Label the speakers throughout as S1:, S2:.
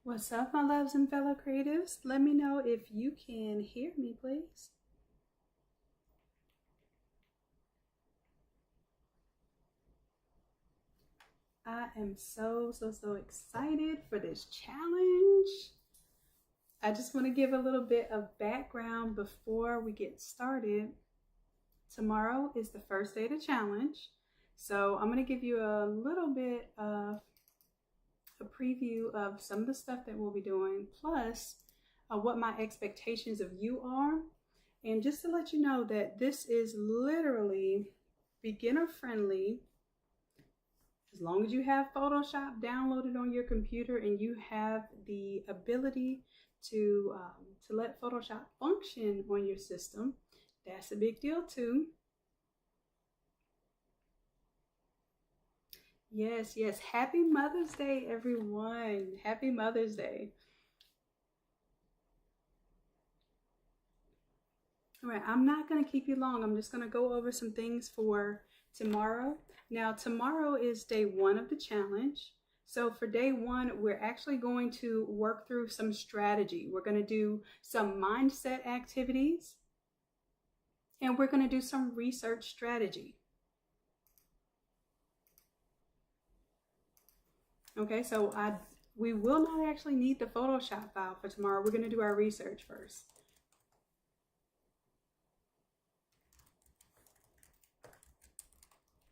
S1: What's up, my loves and fellow creatives? Let me know if you can hear me, please. I am so excited for this challenge. I just want to give a little bit of background before we get started. Tomorrow is the first day of the challenge, so I'm going to give you a little bit of a preview of some of the stuff that we'll be doing, plus what my expectations of you are. And just to let you know that this is literally beginner friendly. As long as you have Photoshop downloaded on your computer and you have the ability to let Photoshop function on your system, that's a big deal too. Yes. Happy Mother's Day, everyone. Happy Mother's Day. All right, I'm not going to keep you long. I'm just going to go over some things for tomorrow. Now, tomorrow is day 1 of the challenge. So for day 1, we're actually going to work through some strategy. We're going to do some mindset activities, and we're going to do some research strategy. Okay, so we will not actually need the Photoshop file for tomorrow. We're going to do our research first.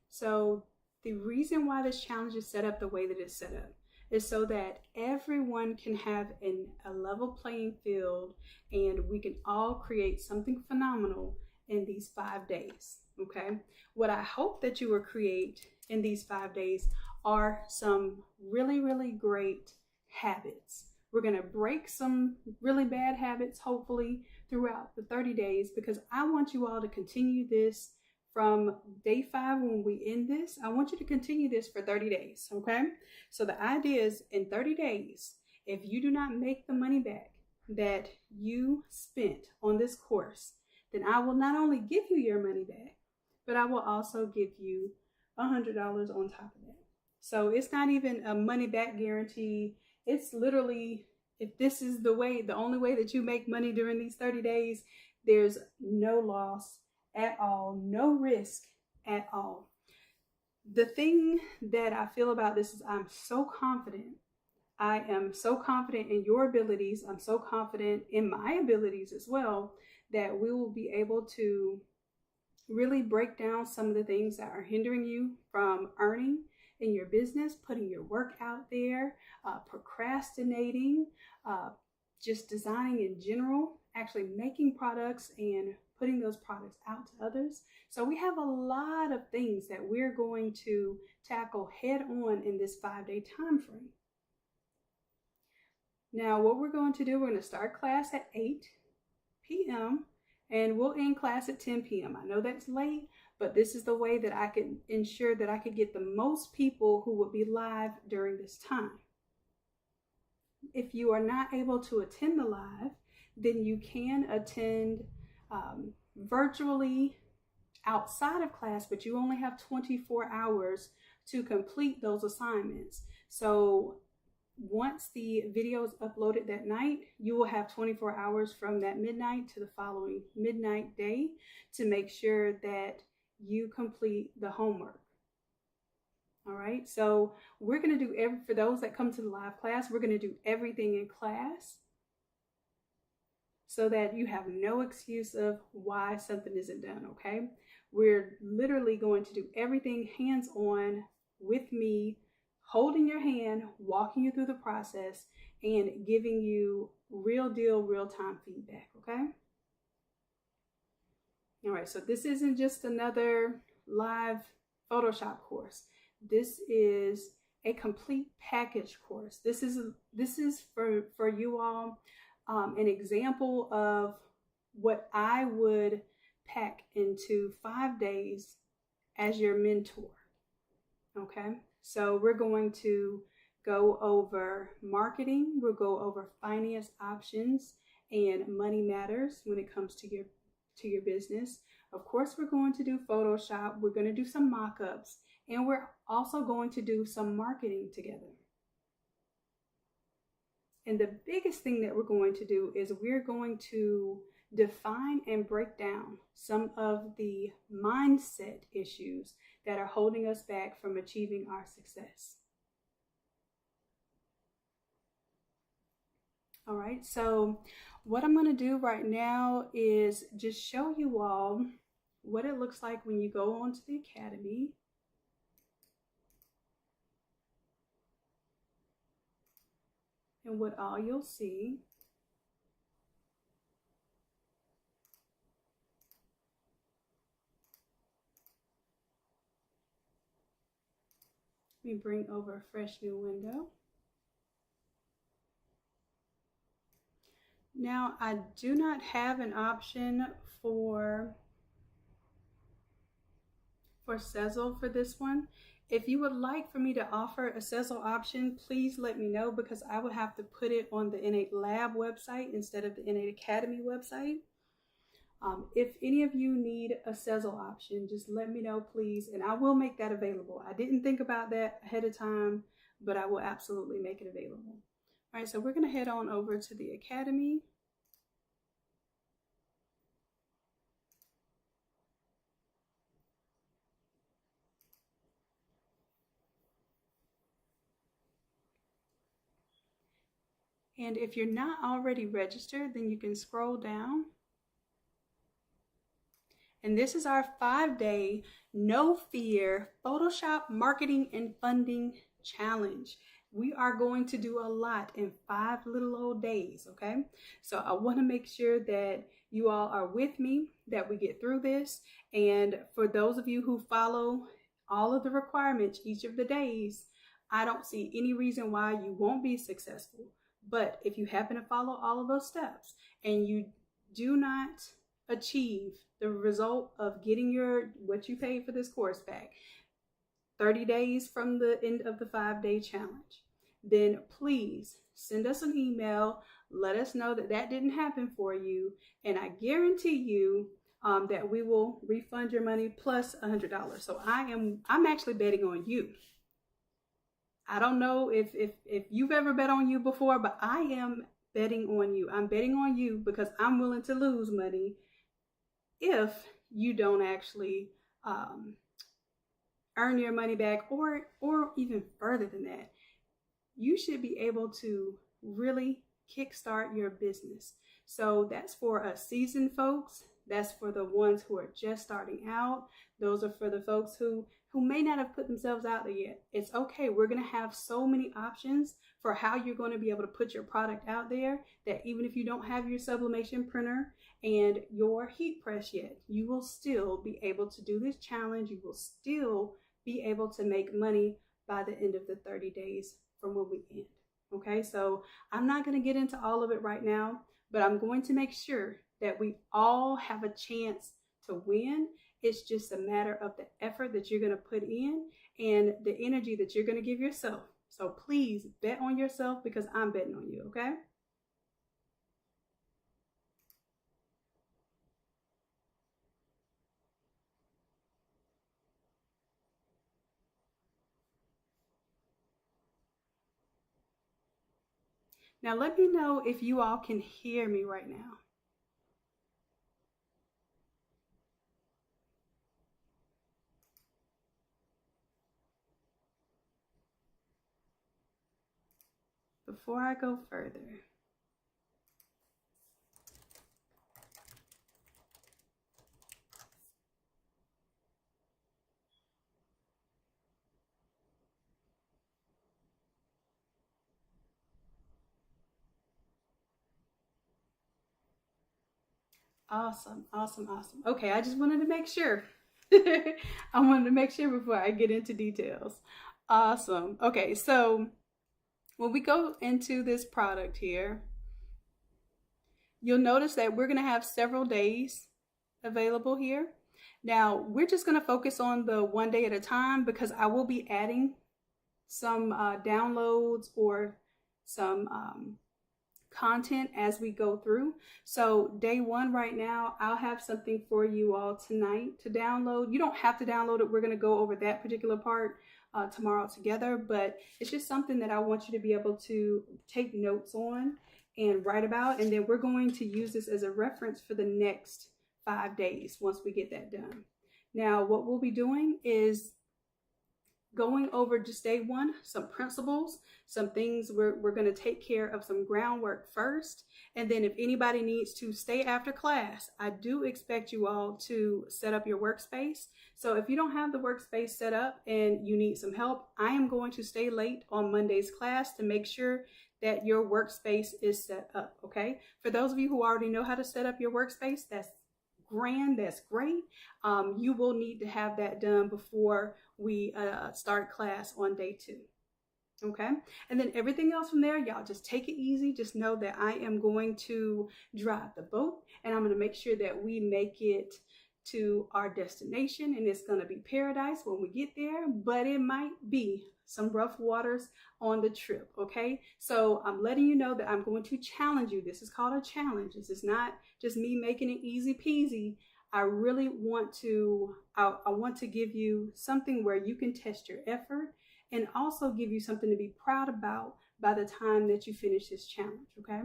S1: So the reason why this challenge is set up the way that it's set up is so that everyone can have a level playing field and we can all create something phenomenal in these 5 days, okay? What I hope that you will create in these 5 days are some really great habits. We're gonna break some really bad habits, hopefully, throughout the 30 days, because I want you all to continue this from day 5 when we end this. I want you to continue this for 30 days, okay? So the idea is in 30 days, if you do not make the money back that you spent on this course, then I will not only give you your money back, but I will also give you $100 on top of that. So it's not even a money back guarantee. It's literally, if this is the only way that you make money during these 30 days, there's no loss at all, no risk at all. The thing that I feel about this is I'm so confident. I am so confident in your abilities. I'm so confident in my abilities as well that we will be able to really break down some of the things that are hindering you from earning in your business, putting your work out there, procrastinating, just designing in general, actually making products and putting those products out to others. So we have a lot of things that we're going to tackle head on in this 5-day time frame. Now, what we're going to do, we're going to start class at 8 p.m. and we'll end class at 10 p.m. I know that's late, but this is the way that I can ensure that I could get the most people who would be live during this time. If you are not able to attend the live, then you can attend virtually outside of class, but you only have 24 hours to complete those assignments. So once the video is uploaded that night, you will have 24 hours from that midnight to the following midnight day to make sure that you complete the homework. All right, so we're going to do for those that come to the live class, we're going to do everything in class so that you have no excuse of why something isn't done, okay? We're literally going to do everything hands-on with me, holding your hand, walking you through the process, and giving you real deal, real-time feedback, okay? All right, so this isn't just another live Photoshop course. This is a complete package course. This is for you all an example of what I would pack into 5 days as your mentor, okay? So we're going to go over marketing, we'll go over finance options and money matters when it comes to your business. Of course, we're going to do Photoshop, we're going to do some mock-ups, and we're also going to do some marketing together. And the biggest thing that we're going to do is we're going to define and break down some of the mindset issues that are holding us back from achieving our success. All right, so what I'm going to do right now is just show you all what it looks like when you go onto the Academy. And what all you'll see. Let me bring over a fresh new window. Now, I do not have an option for Sezzle for this one. If you would like for me to offer a Sezzle option, please let me know, because I would have to put it on the Innate Lab website instead of the Innate Academy website. If any of you need a Sezzle option, just let me know, please, and I will make that available. I didn't think about that ahead of time, but I will absolutely make it available. All right, so we're going to head on over to the Academy. And if you're not already registered, then you can scroll down. And this is our 5-day, no fear Photoshop marketing and funding challenge. We are going to do a lot in 5 little old days, okay? So I want to make sure that you all are with me, that we get through this. And for those of you who follow all of the requirements each of the days, I don't see any reason why you won't be successful. But if you happen to follow all of those steps and you do not achieve the result of getting what you paid for this course back 30 days from the end of the 5-day challenge, then please send us an email. Let us know that that didn't happen for you, and I guarantee you that we will refund your money plus $100. So I'm actually betting on you. I don't know if you've ever bet on you before, but I am betting on you. I'm betting on you because I'm willing to lose money if you don't actually earn your money back, or even further than that. You should be able to really kickstart your business. So that's for us seasoned folks. That's for the ones who are just starting out. Those are for the folks who may not have put themselves out there yet. It's okay. We're going to have so many options for how you're going to be able to put your product out there that even if you don't have your sublimation printer and your heat press yet, you will still be able to do this challenge. You will still be able to make money by the end of the 30 days from when we end. Okay, so I'm not going to get into all of it right now, but I'm going to make sure that we all have a chance to win. It's just a matter of the effort that you're going to put in and the energy that you're going to give yourself. So please bet on yourself, because I'm betting on you, okay? Now let me know if you all can hear me right now. Before I go further, awesome. Okay, I just wanted to make sure. I wanted to make sure before I get into details. Awesome. Okay, so when we go into this product here, you'll notice that we're going to have several days available here. Now, we're just going to focus on the 1 day at a time, because I will be adding some downloads or some content as we go through. So day 1 right now, I'll have something for you all tonight to download. You don't have to download it. We're going to go over that particular part tomorrow together, but it's just something that I want you to be able to take notes on and write about. And then we're going to use this as a reference for the next 5 days once we get that done. Now, what we'll be doing is going over just day one, some principles, some things we're going to take care of, some groundwork first. And then if anybody needs to stay after class, I do expect you all to set up your workspace. So if you don't have the workspace set up and you need some help, I am going to stay late on Monday's class to make sure that your workspace is set up, okay? For those of you who already know how to set up your workspace, that's grand, that's great. You will need to have that done before we start class on day 2. Okay, and then everything else from there, y'all just take it easy. Just know that I am going to drive the boat, and I'm going to make sure that we make it to our destination, and it's going to be paradise when we get there, but it might be some rough waters on the trip. Okay, so I'm letting you know that I'm going to challenge you. This is called a challenge. This is not just me making it easy peasy. I really want to I want to give you something where you can test your effort and also give you something to be proud about by the time that you finish this challenge. Okay,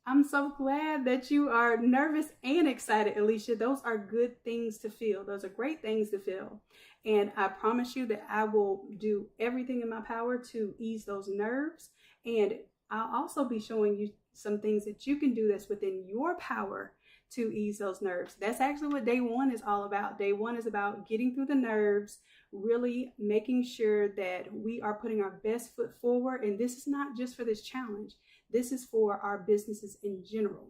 S1: I'm so glad that you are nervous and excited, Alicia. Those are good things to feel. Those are great things to feel. And I promise you that I will do everything in my power to ease those nerves. And I'll also be showing you some things that you can do that's within your power to ease those nerves. That's actually what day 1 is all about. Day 1 is about getting through the nerves, really making sure that we are putting our best foot forward. And this is not just for this challenge. This is for our businesses in general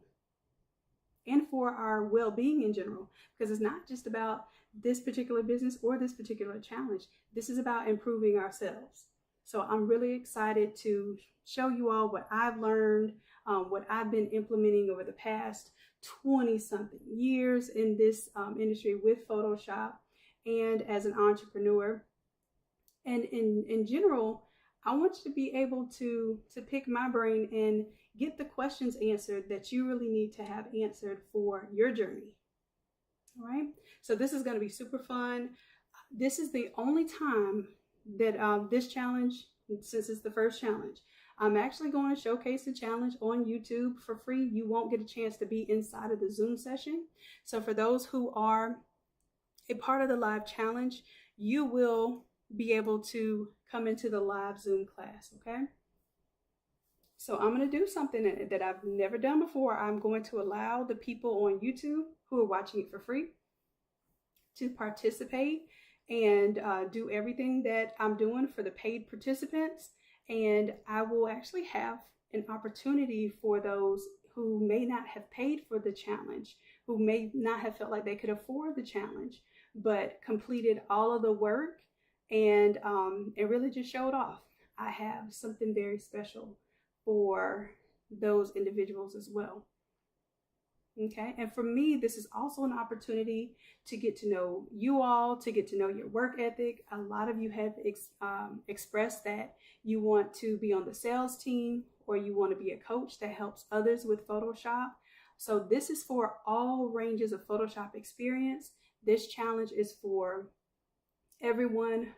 S1: and for our well-being in general, because it's not just about this particular business or this particular challenge. This is about improving ourselves. So I'm really excited to show you all what I've learned, what I've been implementing over the past 20-something years in this industry with Photoshop and as an entrepreneur. And in general, I want you to be able to pick my brain and get the questions answered that you really need to have answered for your journey. All right. So this is going to be super fun. This is the only time that this challenge, since it's the first challenge, I'm actually going to showcase the challenge on YouTube for free. You won't get a chance to be inside of the Zoom session. So for those who are a part of the live challenge, you will be able to come into the live Zoom class, okay? So I'm going to do something that I've never done before. I'm going to allow the people on YouTube who are watching it for free to participate and do everything that I'm doing for the paid participants. And I will actually have an opportunity for those who may not have paid for the challenge, who may not have felt like they could afford the challenge, but completed all of the work and it really just showed off. I have something very special for those individuals as well. Okay, and for me, this is also an opportunity to get to know you all, to get to know your work ethic. A lot of you have expressed that you want to be on the sales team or you want to be a coach that helps others with Photoshop. So this is for all ranges of Photoshop experience. This challenge is for everyone,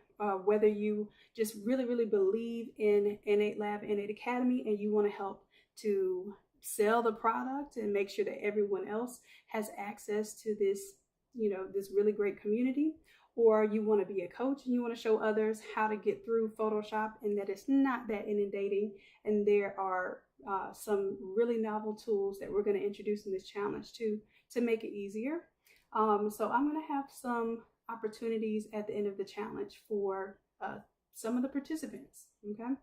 S1: whether you just really believe in Innate Lab, Innate Academy, and you want to help to sell the product and make sure that everyone else has access to this, this really great community, or you want to be a coach and you want to show others how to get through Photoshop and that it's not that inundating. And there are some really novel tools that we're going to introduce in this challenge to make it easier. So I'm going to have some opportunities at the end of the challenge for some of the participants, okay?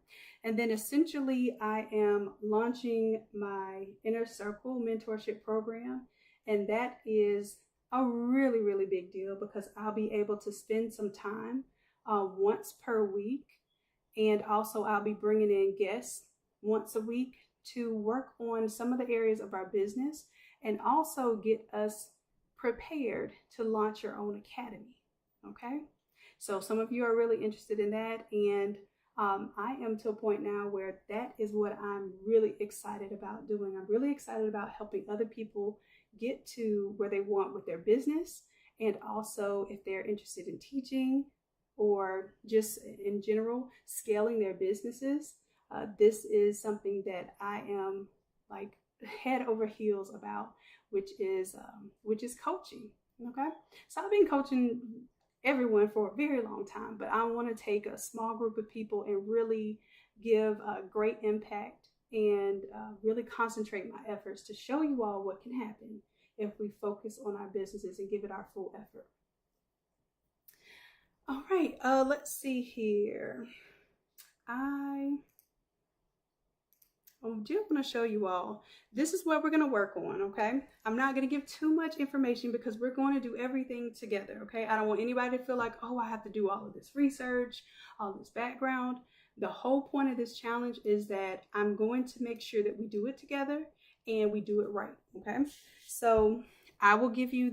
S1: And then essentially I am launching my Inner Circle mentorship program, and that is a really big deal because I'll be able to spend some time once per week, and also I'll be bringing in guests once a week to work on some of the areas of our business and also get us prepared to launch your own academy, okay? So some of you are really interested in that, and I am to a point now where that is what I'm really excited about doing. I'm really excited about helping other people get to where they want with their business, and also if they're interested in teaching, or just in general scaling their businesses, this is something that I am like head over heels about, which is coaching. Okay, so I've been coaching everyone for a very long time, but I want to take a small group of people and really give a great impact and really concentrate my efforts to show you all what can happen if we focus on our businesses and give it our full effort. All right, let's see here. I'm just going to show you all. This is what we're going to work on, okay? I'm not going to give too much information because we're going to do everything together, okay? I don't want anybody to feel like, oh, I have to do all of this research, all this background. The whole point of this challenge is that I'm going to make sure that we do it together and we do it right, okay? So I will give you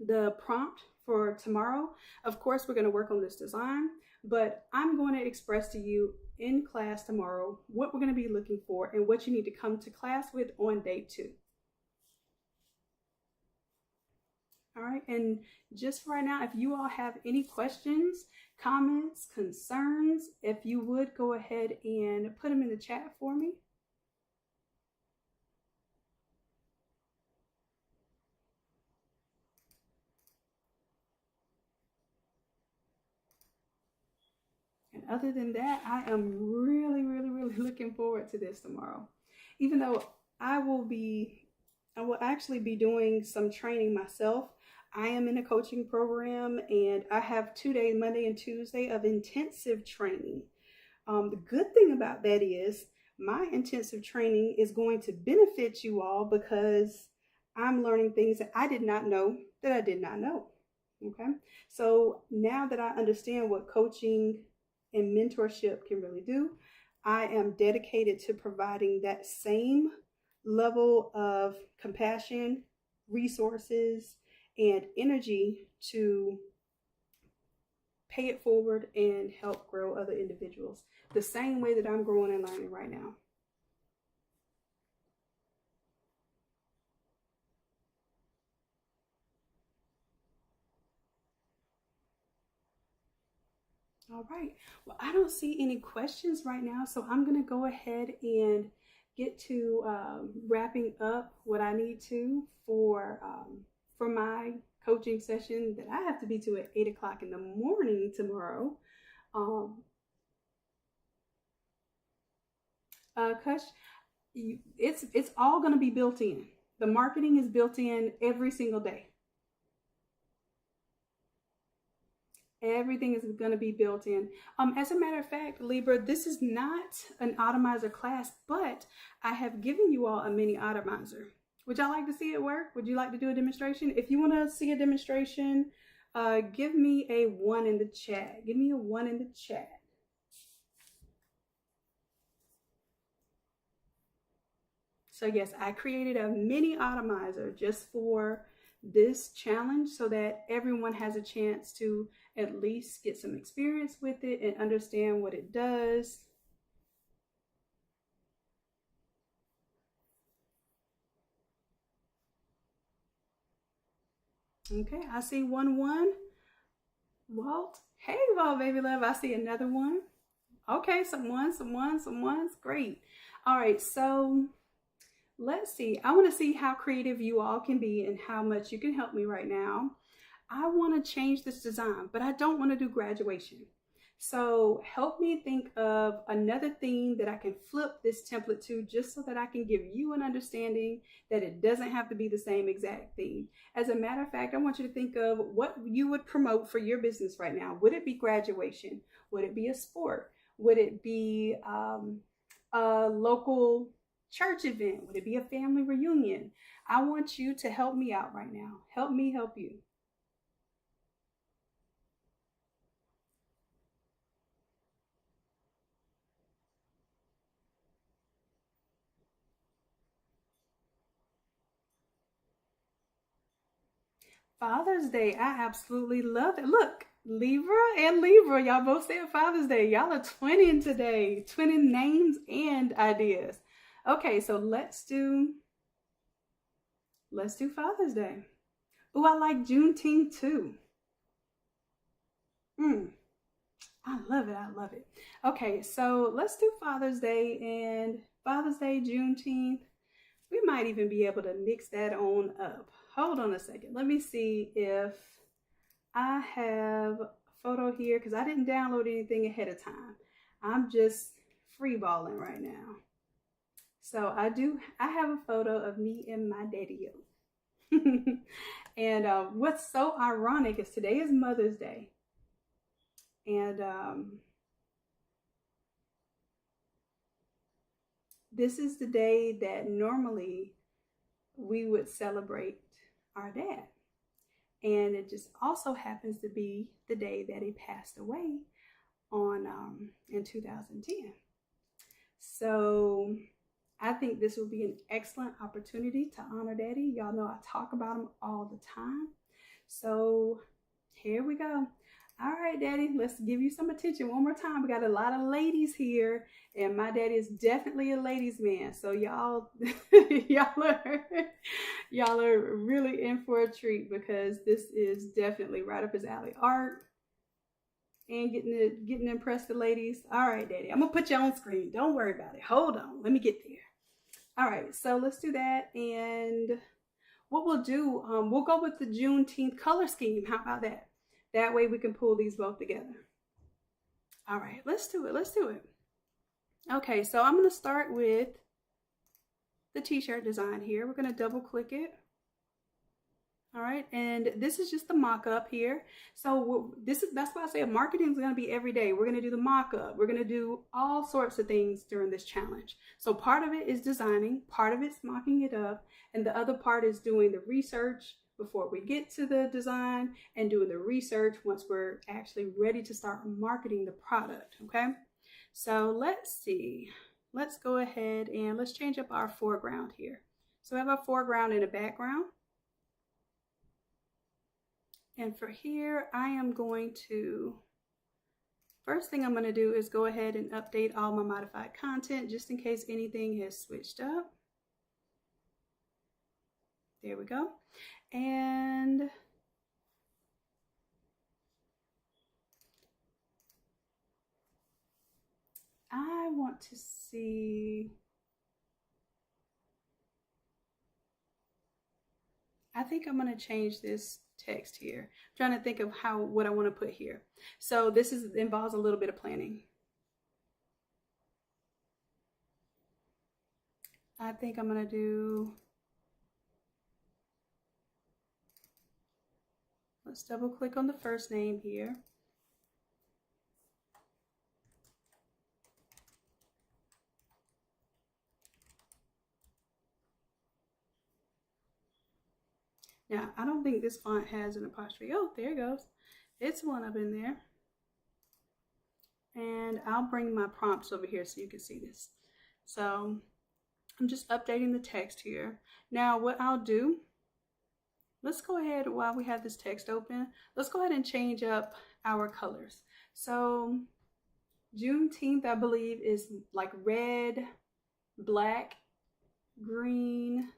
S1: the prompt for tomorrow. Of course, we're going to work on this design, but I'm going to express to you in class tomorrow what we're going to be looking for and what you need to come to class with on day 2. All right, and just right now, if you all have any questions, comments, concerns, if you would go ahead and put them in the chat for me. And other than that, I am really, really, really looking forward to this tomorrow. Even though I will actually be doing some training myself. I am in a coaching program and I have 2 days, Monday and Tuesday, of intensive training. The good thing about that is my intensive training is going to benefit you all because I'm learning things that I did not know that I did not know. Okay, so now that I understand what coaching and mentorship can really do, I am dedicated to providing that same level of compassion, resources, and energy to pay it forward and help grow other individuals the same way that I'm growing and learning right now. All right, well, I don't see any questions right now, so I'm going to go ahead and get to wrapping up what I need to for my coaching session that I have to be to at 8 o'clock in the morning tomorrow. Kush, it's all going to be built in. The marketing is built in every single day. Everything is going to be built in. As a matter of fact, Libra, this is not an Automizer class, but I have given you all a mini Automizer. Would y'all like to see it work? Would you like to do a demonstration? If you want to see a demonstration, give me a 1 in the chat. Give me a 1 in the chat. So yes, I created a mini Automizer just for this challenge so that everyone has a chance to at least get some experience with it and understand what it does. Okay, I see 1. Walt, hey, Walt, baby love, I see another 1. Okay, some ones, great. All right, so let's see. I want to see how creative you all can be and how much you can help me right now. I want to change this design, but I don't want to do graduation. So help me think of another theme that I can flip this template to, just so that I can give you an understanding that it doesn't have to be the same exact theme. As a matter of fact, I want you to think of what you would promote for your business right now. Would it be graduation? Would it be a sport? Would it be a local church event? Would it be a family reunion? I want you to help me out right now. Help me help you. Father's Day, I absolutely love it. Look, Libra and Libra, y'all both said Father's Day. Y'all are twinning today, twinning names and ideas. Okay, so let's do Father's Day. Oh, I like Juneteenth too. I love it. I love it. Okay, so let's do Father's Day, and Father's Day, Juneteenth. We might even be able to mix that on up. Hold on a second. Let me see if I have a photo here, because I didn't download anything ahead of time. I'm just freeballing right now. So I have a photo of me and my daddy-o. And what's so ironic is today is Mother's Day. And this is the day that normally we would celebrate our dad. And it just also happens to be the day that he passed away on in 2010. So I think this will be an excellent opportunity to honor Daddy. Y'all know I talk about him all the time. So here we go. All right, Daddy, let's give you some attention one more time. We got a lot of ladies here, and my daddy is definitely a ladies' man. So y'all, y'all are really in for a treat, because this is definitely right up his alley. Art and getting to impress the ladies. All right, Daddy, I'm gonna put you on screen. Don't worry about it. Hold on, let me get there. All right, so let's do that. And what we'll do, we'll go with the Juneteenth color scheme. How about that? That way we can pull these both together. All right, let's do it. Let's do it. Okay, so I'm going to start with the t-shirt design here. We're going to double click it. All right, and this is just the mock-up here. So that's why I say marketing is going to be every day. We're going to do the mock-up. We're going to do all sorts of things during this challenge. So part of it is designing, part of it's mocking it up, and the other part is doing the research before we get to the design, and doing the research once we're actually ready to start marketing the product. Okay, so let's see. Let's go ahead and let's change up our foreground here. So we have a foreground and a background. And for here, I am going to, first thing I'm going to do is go ahead and update all my modified content just in case anything has switched up. There we go. And I want to see, I think I'm going to change this text here. I'm trying to think of what I want to put here. So this involves a little bit of planning. I think I'm going to do, let's double click on the first name here. Now, I don't think this font has an apostrophe. Oh, there it goes. It's one up in there. And I'll bring my prompts over here so you can see this. So I'm just updating the text here. Now, what I'll do, let's go ahead, while we have this text open, let's go ahead and change up our colors. So Juneteenth, I believe, is like red, black, green.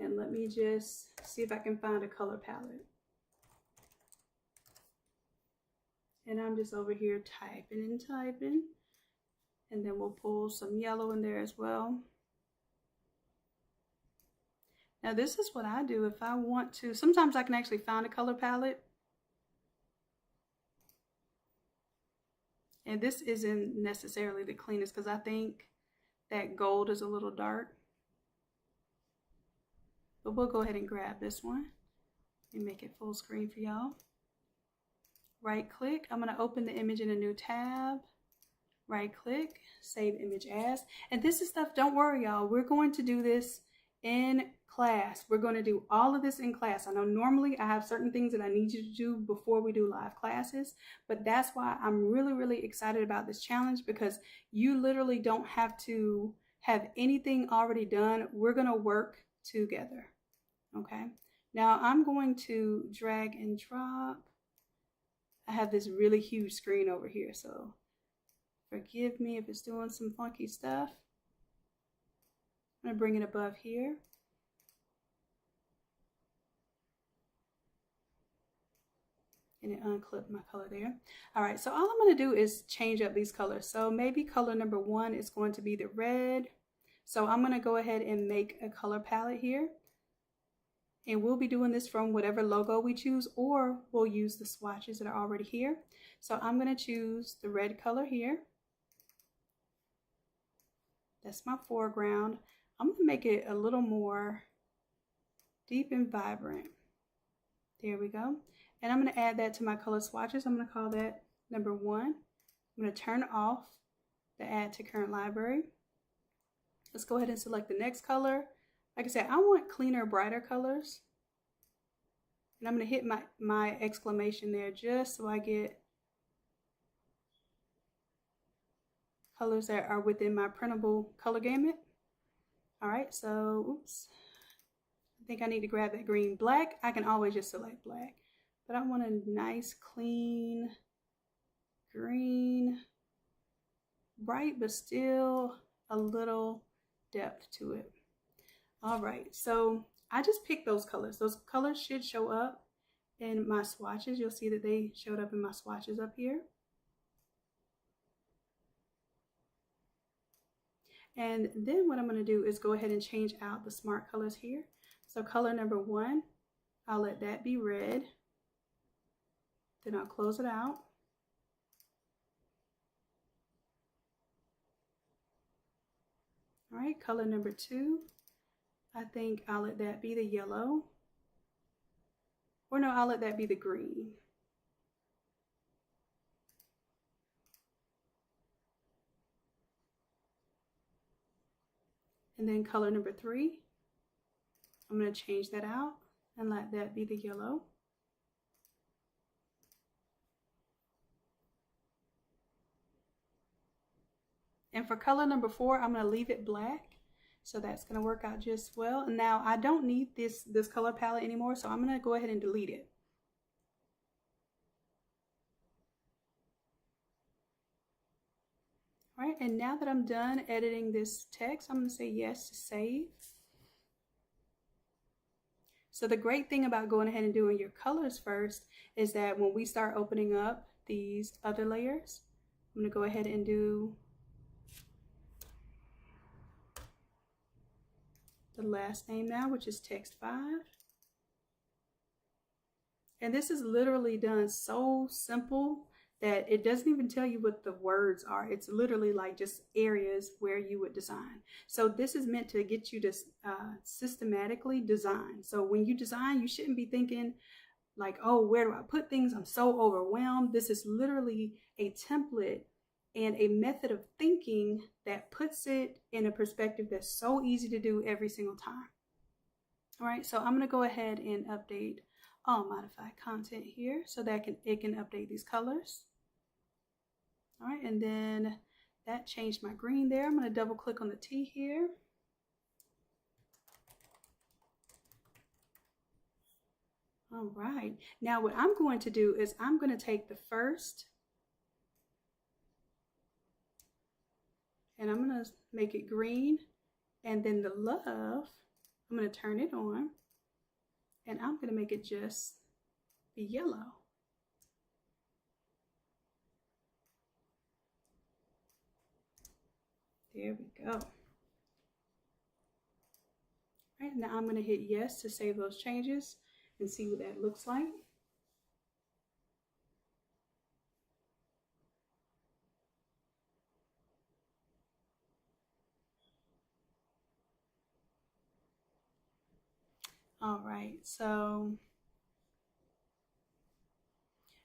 S1: And let me just see if I can find a color palette. And I'm just over here typing and typing. And then we'll pull some yellow in there as well. Now this is what I do if I want to. Sometimes I can actually find a color palette. And this isn't necessarily the cleanest because I think that gold is a little dark. But we'll go ahead and grab this one and make it full screen for y'all. Right click, I'm going to open the image in a new tab. Right click, save image as. And this is stuff, don't worry y'all, we're going to do this in class. We're going to do all of this in class. I know normally I have certain things that I need you to do before we do live classes, but that's why I'm really, really excited about this challenge, because you literally don't have to have anything already done. We're going to work together. Okay, now I'm going to drag and drop. I have this really huge screen over here, so forgive me if it's doing some funky stuff. I'm going to bring it above here. and it unclipped my color there. All right, so all I'm going to do is change up these colors. So maybe color number 1 is going to be the red. So I'm going to go ahead and make a color palette here. And we'll be doing this from whatever logo we choose, or we'll use the swatches that are already here. So I'm going to choose the red color here. That's my foreground. I'm going to make it a little more deep and vibrant. There we go. And I'm going to add that to my color swatches. I'm going to call that number 1. I'm going to turn off the add to current library. Let's go ahead and select the next color. Like I said, I want cleaner, brighter colors. And I'm going to hit my exclamation there just so I get colors that are within my printable color gamut. All right, so, oops. I think I need to grab that green. Black, I can always just select black. But I want a nice, clean green, bright, but still a little depth to it. All right, so I just picked those colors. Those colors should show up in my swatches. You'll see that they showed up in my swatches up here. And then what I'm going to do is go ahead and change out the smart colors here. So color number 1, I'll let that be red. Then I'll close it out. All right, color number 2. I think I'll let that be the yellow. Or no, I'll let that be the green. And then color number 3, I'm going to change that out and let that be the yellow. And for color number 4, I'm going to leave it black. So that's going to work out just well. And now I don't need this color palette anymore, so I'm going to go ahead and delete it. All right, and now that I'm done editing this text, I'm going to say yes to save. So the great thing about going ahead and doing your colors first is that when we start opening up these other layers, I'm going to go ahead and do the last name now, which is text 5. And this is literally done so simple that it doesn't even tell you what the words are. It's literally like just areas where you would design. So this is meant to get you to systematically design. So when you design, you shouldn't be thinking like, oh, where do I put things? I'm so overwhelmed. This is literally a template and a method of thinking that puts it in a perspective that's so easy to do every single time. All right, so I'm going to go ahead and update all modified content here so that it can update these colors. All right, and then that changed my green there. I'm going to double click on the T here. All right, now what I'm going to do is I'm going to take the first and I'm going to make it green, and then the love, I'm going to turn it on, and I'm going to make it just be yellow. There we go. All right, now I'm going to hit yes to save those changes and see what that looks like. All right, so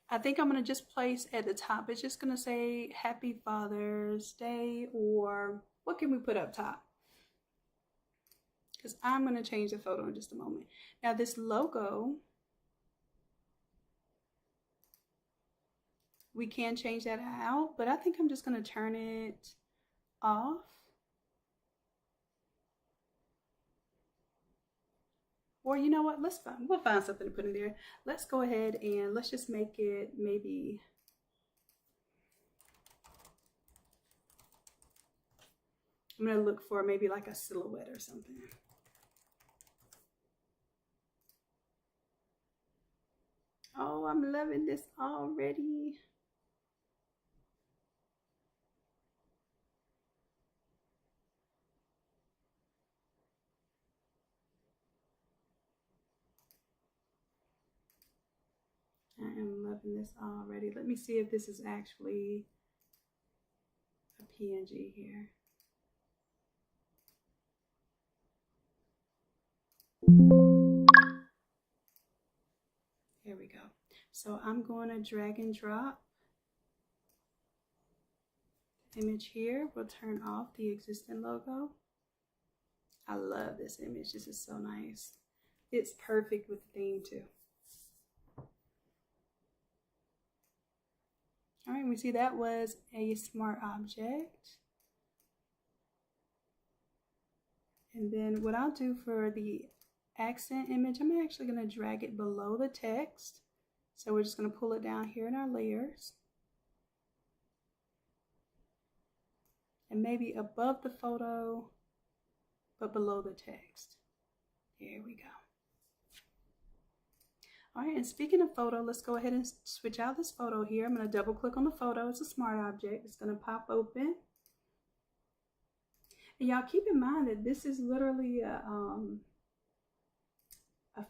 S1: I think I'm going to just place at the top, it's just going to say Happy Father's Day, or what can we put up top? Because I'm going to change the photo in just a moment. Now this logo, we can change that out, but I think I'm just going to turn it off. Or you know what, we'll find something to put in there. Let's go ahead and let's just make it maybe, I'm gonna look for maybe like a silhouette or something. Oh, I'm loving this already. I am loving this already. Let me see if this is actually a PNG here. Here we go. So I'm going to drag and drop the image here. We'll turn off the existing logo. I love this image. This is so nice. It's perfect with the theme too. All right, we see that was a smart object. And then what I'll do for the accent image, I'm actually going to drag it below the text. So we're just going to pull it down here in our layers. And maybe above the photo, but below the text. There we go. All right, and speaking of photo, let's go ahead and switch out this photo here. I'm going to double click on the photo. It's a smart object. It's going to pop open. And y'all keep in mind that this is literally a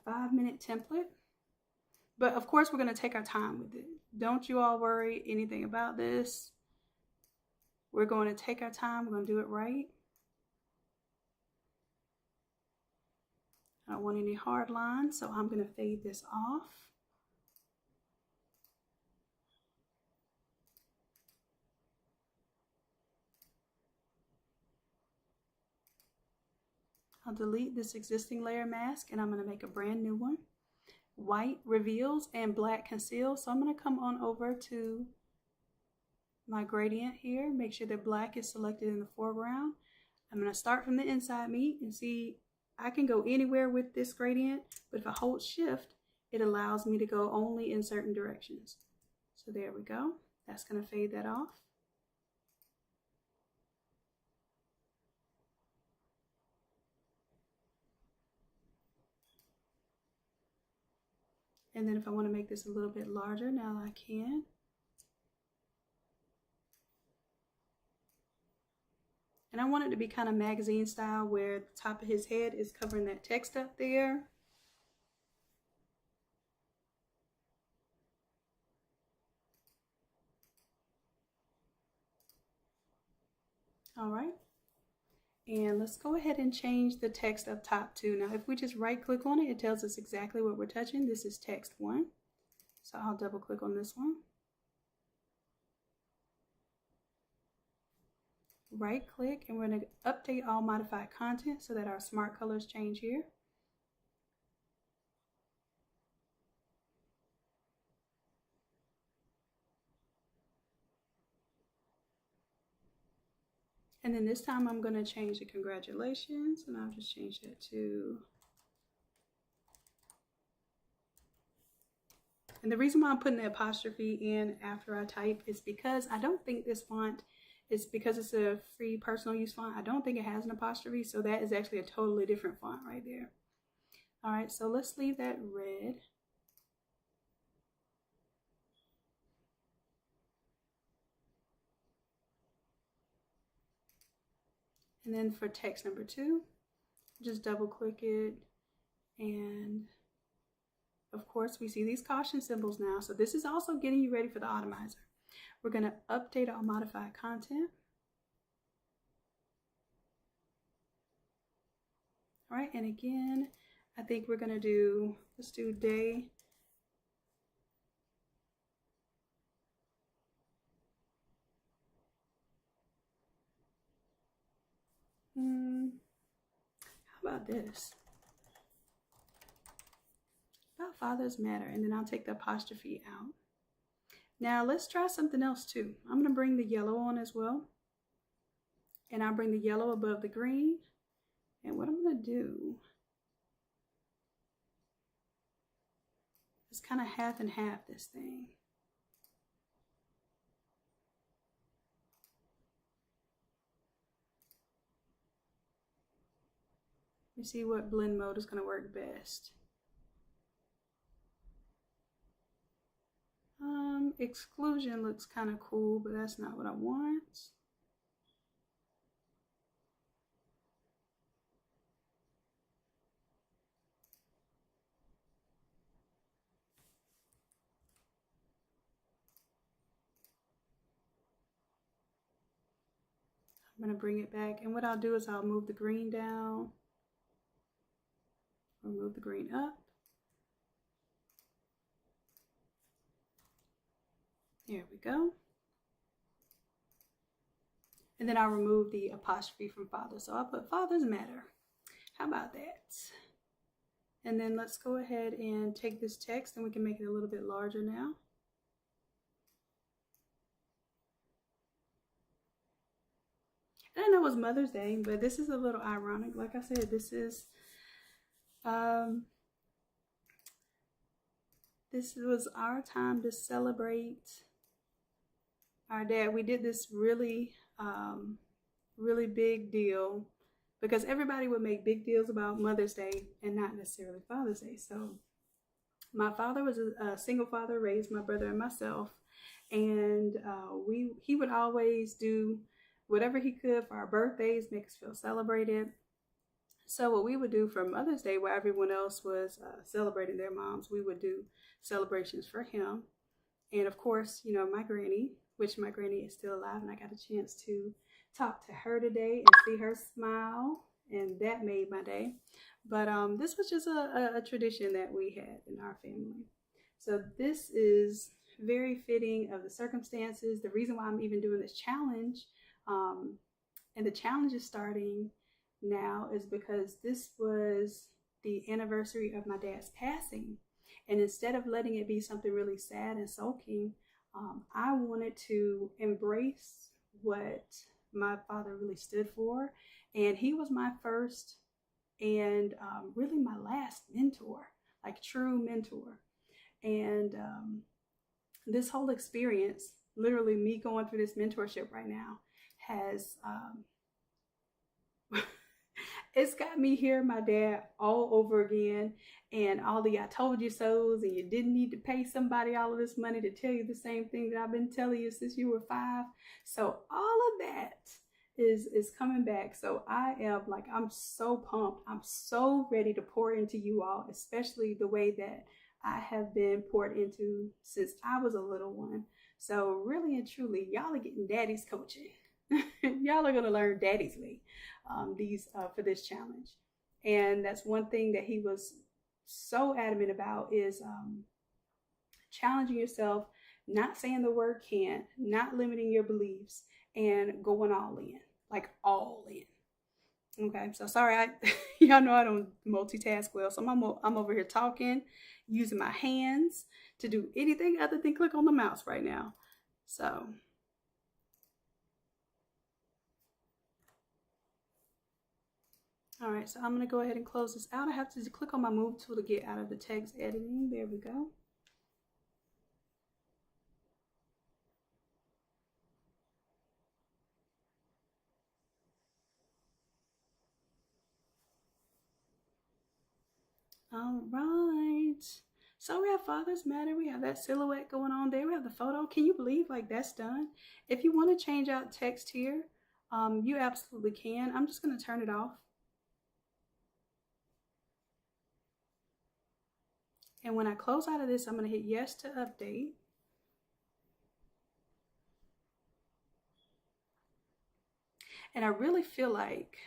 S1: 5-minute template. But of course, we're going to take our time with it. Don't you all worry anything about this. We're going to take our time. We're going to do it right. I don't want any hard lines, so I'm going to fade this off. I'll delete this existing layer mask and I'm going to make a brand new one. White reveals and black conceals. So I'm going to come on over to my gradient here. Make sure that black is selected in the foreground. I'm going to start from the inside me and see I can go anywhere with this gradient, but if I hold shift, it allows me to go only in certain directions. So there we go. That's going to fade that off. And then if I want to make this a little bit larger, now I can. And I want it to be kind of magazine style where the top of his head is covering that text up there. All right. And let's go ahead and change the text up top too. Now, if we just right click on it, it tells us exactly what we're touching. This is text 1. So I'll double click on this one. Right click, and we're going to update all modified content so that our smart colors change here. And then this time I'm going to change the congratulations, and I'll just change that to. And the reason why I'm putting the apostrophe in after I type is because I don't think this font, it's because it's a free personal use font, I don't think it has an apostrophe, so that is actually a totally different font right there. All right, so let's leave that red. And then for text number 2, just double click it, and of course we see these caution symbols now. So this is also getting you ready for the Automizer. We're going to update our modified content. All right, and again, I think we're going to do, let's do day. How about this? About Fathers Matter, and then I'll take the apostrophe out. Now let's try something else too. I'm going to bring the yellow on as well. And I'll bring the yellow above the green. And what I'm going to do is kind of half and half this thing. Let me see what blend mode is going to work best. Exclusion looks kind of cool, but that's not what I want. I'm going to bring it back, and what I'll do is I'll move the green down, or move the green up. There we go. And then I'll remove the apostrophe from father. So I'll put fathers matter. How about that? And then let's go ahead and take this text and we can make it a little bit larger now. And I know it's Mother's Day, but this is a little ironic. Like I said, this was our time to celebrate our dad. We did this really big deal because everybody would make big deals about Mother's Day and not necessarily Father's Day. So my father was a single father, raised my brother and myself, and he would always do whatever he could for our birthdays, make us feel celebrated. So what we would do for Mother's Day, where everyone else was celebrating their moms, we would do celebrations for him. And of course, you know, my granny, which my granny is still alive, and I got a chance to talk to her today and see her smile, and that made my day. But this was just a tradition that we had in our family. So this is very fitting of the circumstances. The reason why I'm even doing this challenge, and the challenge is starting now, is because this was the anniversary of my dad's passing. And instead of letting it be something really sad and sulking, I wanted to embrace what my father really stood for. And he was my first and really my last mentor, like true mentor. And this whole experience, literally me going through this mentorship right now, has it's got me hearing my dad all over again, and all the I told you so's, and you didn't need to pay somebody all of this money to tell you the same thing that I've been telling you since you were 5. So all of that is coming back. So I'm so pumped. I'm so ready to pour into you all, especially the way that I have been poured into since I was a little one. So really and truly, y'all are getting daddy's coaching. Y'all are going to learn daddy's way for this challenge. And that's one thing that he was so adamant about, is challenging yourself, not saying the word can't, not limiting your beliefs, and going all in, like all in. Okay, so sorry, y'all know I don't multitask well, so I'm over here talking, using my hands to do anything other than click on the mouse right now. So all right, so I'm going to go ahead and close this out. I have to click on my move tool to get out of the text editing. There we go. All right. So we have Fathers Matter. We have that silhouette going on there. We have the photo. Can you believe like that's done? If you want to change out text here, you absolutely can. I'm just going to turn it off. And when I close out of this, I'm going to hit yes to update. And I really feel like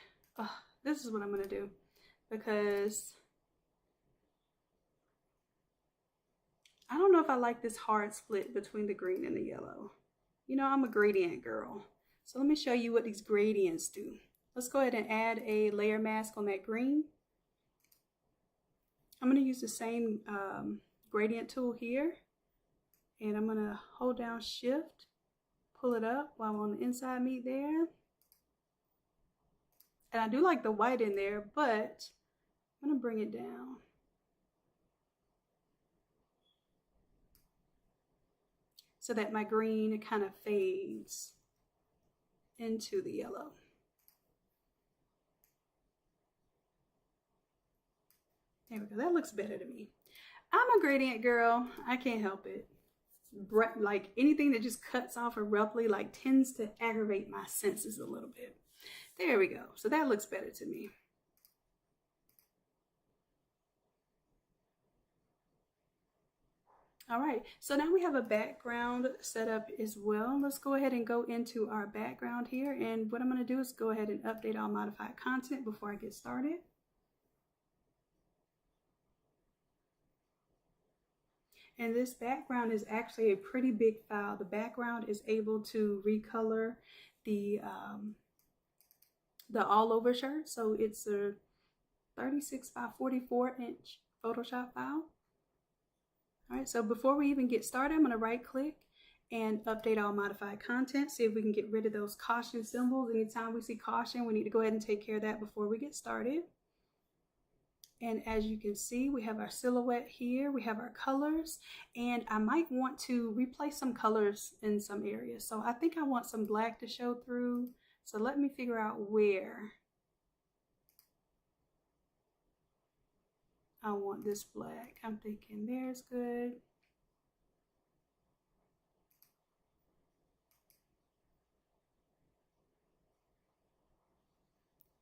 S1: this is what I'm going to do, because I don't know if I like this hard split between the green and the yellow. You know, I'm a gradient girl. So let me show you what these gradients do. Let's go ahead and add a layer mask on that green. I'm going to use the same gradient tool here, and I'm going to hold down shift, pull it up while I'm on the inside meat there. And I do like the white in there, but I'm going to bring it down. So that my green kind of fades into the yellow. There we go. That looks better to me. I'm a gradient girl. I can't help it. like anything that just cuts off abruptly, like tends to aggravate my senses a little bit. There we go. So that looks better to me. All right, so now we have a background set up as well. Let's go ahead and go into our background here. And what I'm going to do is go ahead and update all modified content before I get started. And this background is actually a pretty big file. The background is able to recolor the all over shirt. So it's a 36 by 44 inch Photoshop file. All right, so before we even get started, I'm going to right click and update all modified content. See if we can get rid of those caution symbols. Anytime we see caution, we need to go ahead and take care of that before we get started. And as you can see, we have our silhouette here, we have our colors, and I might want to replace some colors in some areas. So I think I want some black to show through. So let me figure out where I want this black. I'm thinking there's good.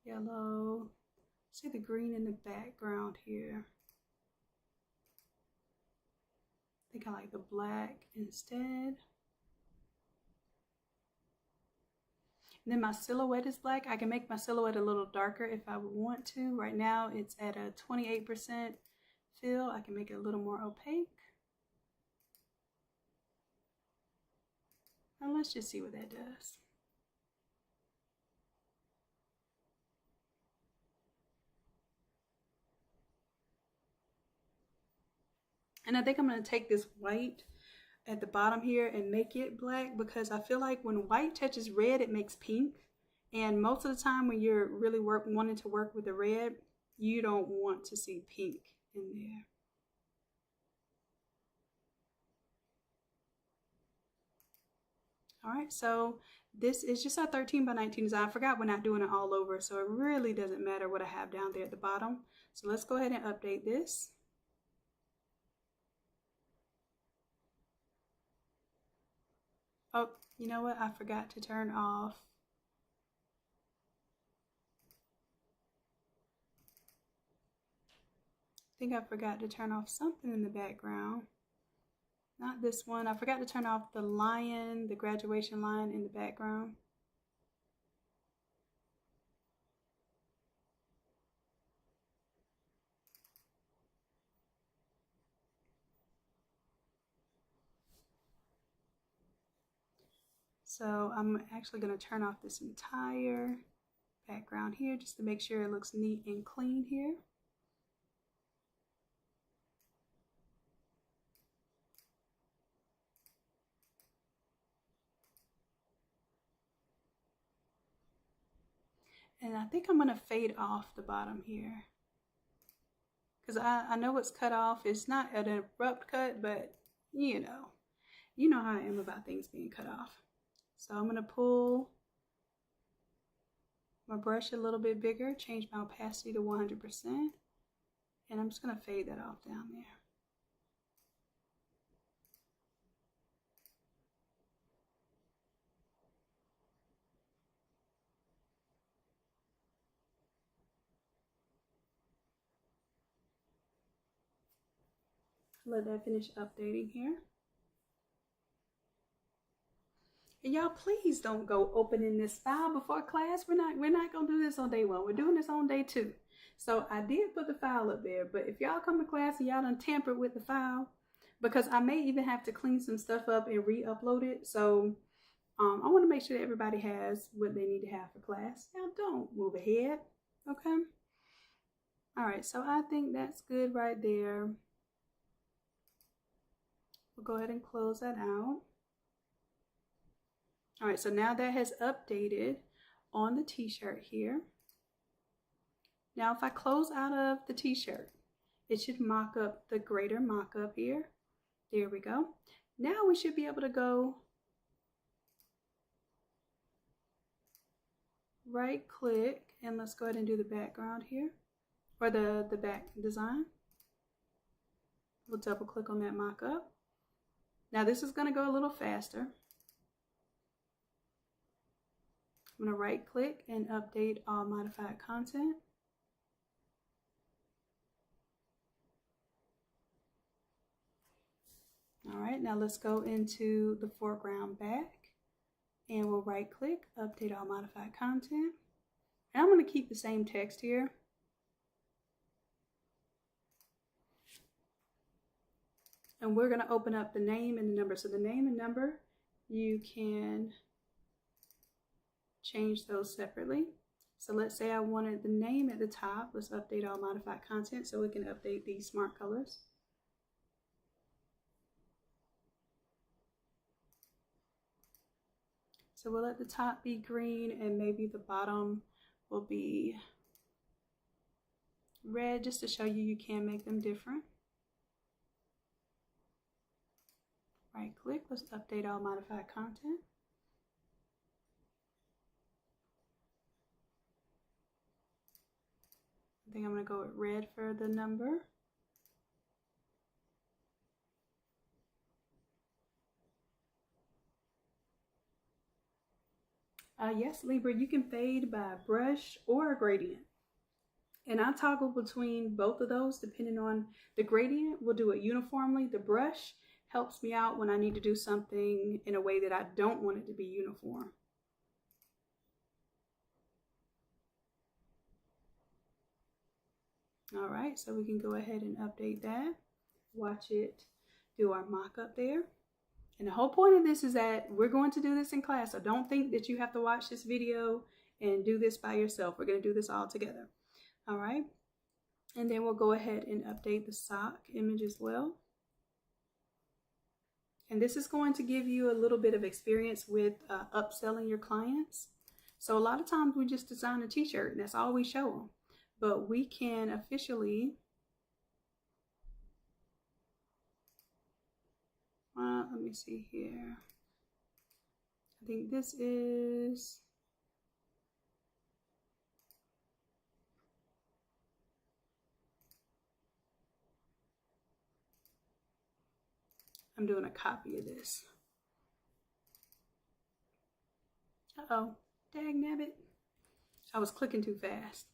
S1: Yellow. See the green in the background here. I think I like the black instead. And then my silhouette is black. I can make my silhouette a little darker if I would want to. Right now it's at a 28% fill. I can make it a little more opaque. And let's just see what that does. And I think I'm going to take this white at the bottom here and make it black, because I feel like when white touches red, it makes pink. And most of the time when you're really wanting to work with the red, you don't want to see pink in there. All right, so this is just our 13 by 19 design. I forgot we're not doing it all over, so it really doesn't matter what I have down there at the bottom. So let's go ahead and update this. Oh, you know what? I forgot to turn off. I think I forgot to turn off something in the background. Not this one. I forgot to turn off the lion, the graduation line in the background. So I'm actually going to turn off this entire background here just to make sure it looks neat and clean here. And I think I'm going to fade off the bottom here, because I know it's cut off. It's not an abrupt cut, but you know how I am about things being cut off. So I'm going to pull my brush a little bit bigger, change my opacity to 100%, and I'm just going to fade that off down there. Let that finish updating here. And y'all, please don't go opening this file before class. We're not gonna do this on day one. We're doing this on day 2. So I did put the file up there, but if y'all come to class and y'all done tampered with the file, because I may even have to clean some stuff up and re-upload it. So I want to make sure that everybody has what they need to have for class. Now don't move ahead, okay? All right, so I think that's good right there. We'll go ahead and close that out. All right, so now that has updated on the t-shirt here. Now if I close out of the t-shirt, it should mock up the greater mock-up here. There we go. Now we should be able to go right click, and let's go ahead and do the background here, or the back design. We'll double click on that mock-up. Now this is going to go a little faster. I'm going to right click and update all modified content. All right, now let's go into the foreground back and we'll right click, update all modified content. And I'm going to keep the same text here. And we're going to open up the name and the number. So the name and number, you can change those separately. So let's say I wanted the name at the top. Let's update all modified content so we can update these smart colors. So we'll let the top be green and maybe the bottom will be red, just to show you you can make them different. Right click, let's update all modified content. I think I'm going to go with red for the number. Yes, Libra, you can fade by brush or a gradient. And I toggle between both of those depending on the gradient. We'll do it uniformly. The brush helps me out when I need to do something in a way that I don't want it to be uniform. All right, so we can go ahead and update that. Watch it do our mock-up there. And the whole point of this is that we're going to do this in class. So don't think that you have to watch this video and do this by yourself. We're going to do this all together. All right. And then we'll go ahead and update the sock image as well. And this is going to give you a little bit of experience with upselling your clients. So a lot of times we just design a t-shirt and that's all we show them. But we can officially let me see here. I think this is I'm doing a copy of this. Uh-oh, dang nabbit. I was clicking too fast.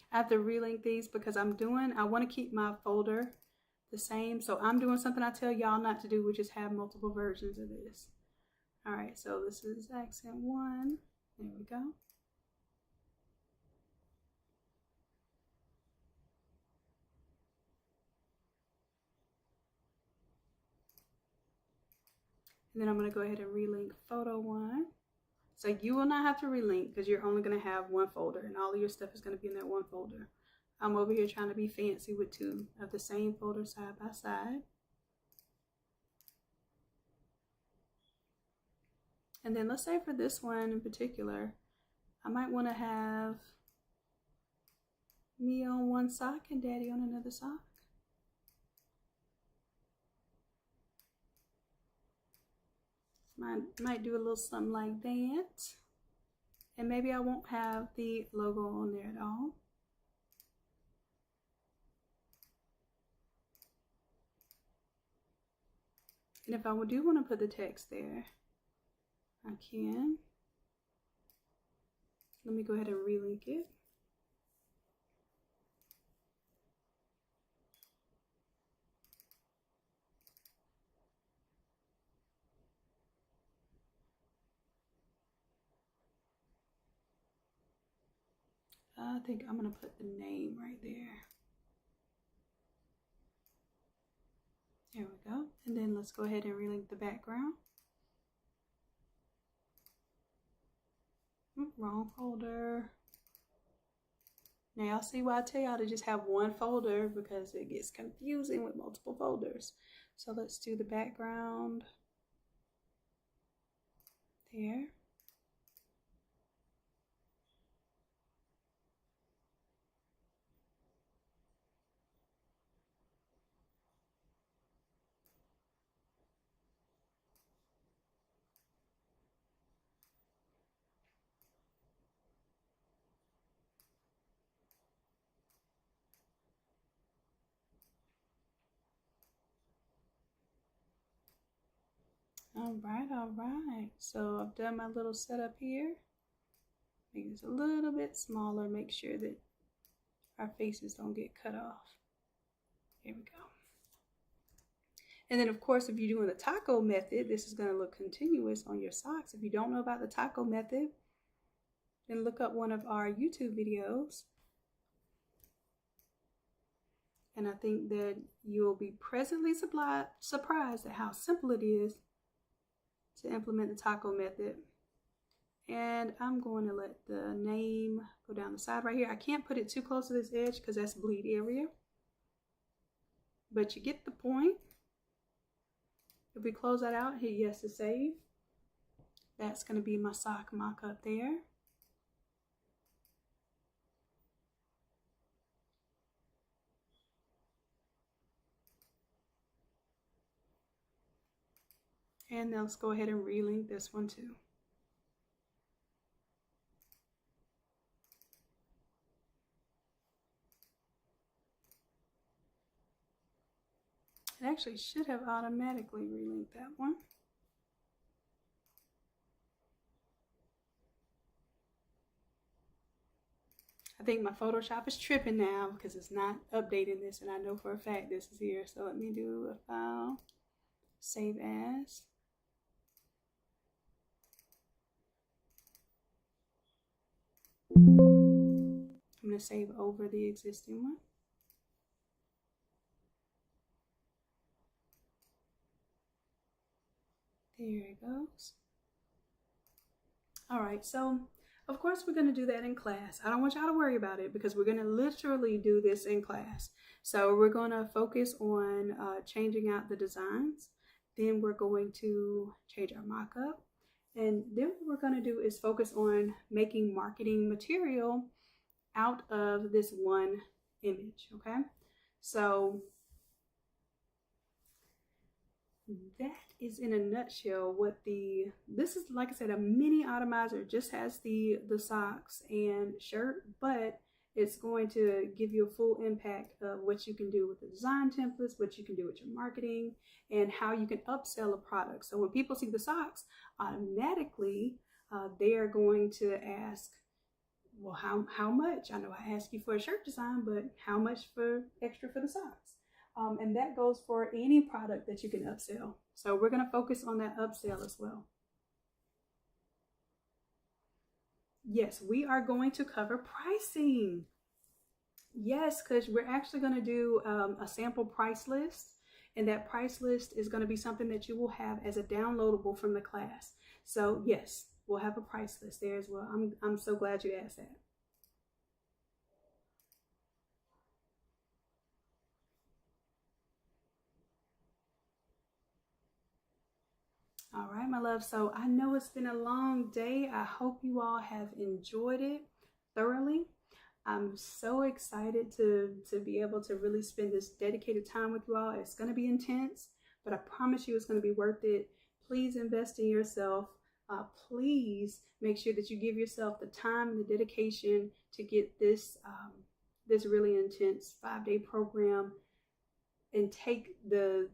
S1: I have to relink these because I want to keep my folder the same. So I'm doing something I tell y'all not to do, which is have multiple versions of this. All right, so this is accent 1. There we go. And then I'm going to go ahead and relink photo 1. So you will not have to relink because you're only going to have one folder and all of your stuff is going to be in that one folder. I'm over here trying to be fancy with 2 of the same folder side by side. And then let's say for this one in particular, I might want to have me on one sock and daddy on another sock. Might do a little something like that. And maybe I won't have the logo on there at all. And if I do want to put the text there, I can. Let me go ahead and relink it. I think I'm going to put the name right there. There we go. And then let's go ahead and relink the background. Wrong folder. Now y'all see why I tell y'all to just have one folder because it gets confusing with multiple folders. So let's do the background there. All right. So I've done my little setup here. Make this a little bit smaller. Make sure that our faces don't get cut off. Here we go. And then of course, if you're doing the taco method, this is going to look continuous on your socks. If you don't know about the taco method, then look up one of our YouTube videos. And I think that you'll be pleasantly surprised at how simple it is to implement the taco method. And I'm going to let the name go down the side right here. I can't put it too close to this edge because that's bleed area. But you get the point. If we close that out, hit yes to save. That's going to be my sock mock-up there. And now let's go ahead and relink this one too. It actually should have automatically relinked that one. I think my Photoshop is tripping now because it's not updating this, and I know for a fact this is here. So let me do a file, save as. I'm going to save over the existing one. There it goes. All right, so of course we're going to do that in class. I don't want y'all to worry about it because we're going to literally do this in class. So we're going to focus on changing out the designs. Then we're going to change our mock-up. And then what we're going to do is focus on making marketing material out of this one image, okay? So that is in a nutshell what this is. Like I said, a mini Automizer. It just has the socks and shirt, but it's going to give you a full impact of what you can do with the design templates, what you can do with your marketing, and how you can upsell a product. So when people see the socks, automatically they are going to ask, well, how much? I know I asked you for a shirt design, but how much for extra for the socks? And that goes for any product that you can upsell. So we're going to focus on that upsell as well. Yes, we are going to cover pricing. Yes, because we're actually going to do a sample price list. And that price list is going to be something that you will have as a downloadable from the class. So yes, we'll have a price list there as well. I'm so glad you asked that. All right, my love. So I know it's been a long day. I hope you all have enjoyed it thoroughly. I'm so excited to be able to really spend this dedicated time with you all. It's going to be intense, but I promise you it's going to be worth it. Please invest in yourself. Please make sure that you give yourself the time and the dedication to get this this really intense 5-day program and take the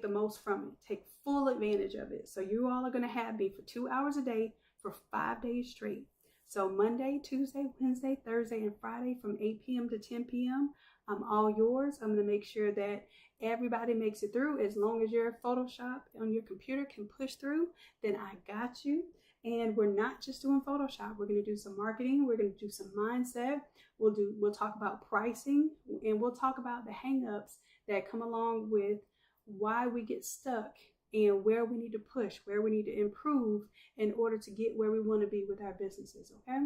S1: most from it. Take full advantage of it. So you all are going to have me for 2 hours a day for 5 days straight. So Monday, Tuesday, Wednesday, Thursday, and Friday from 8 p.m. to 10 p.m. I'm all yours. I'm going to make sure that everybody makes it through. As long as your Photoshop on your computer can push through, then I got you. And we're not just doing Photoshop. We're going to do some marketing. We're going to do some mindset. We'll talk about pricing, and we'll talk about the hangups that come along with why we get stuck and where we need to push, where we need to improve in order to get where we want to be with our businesses, okay?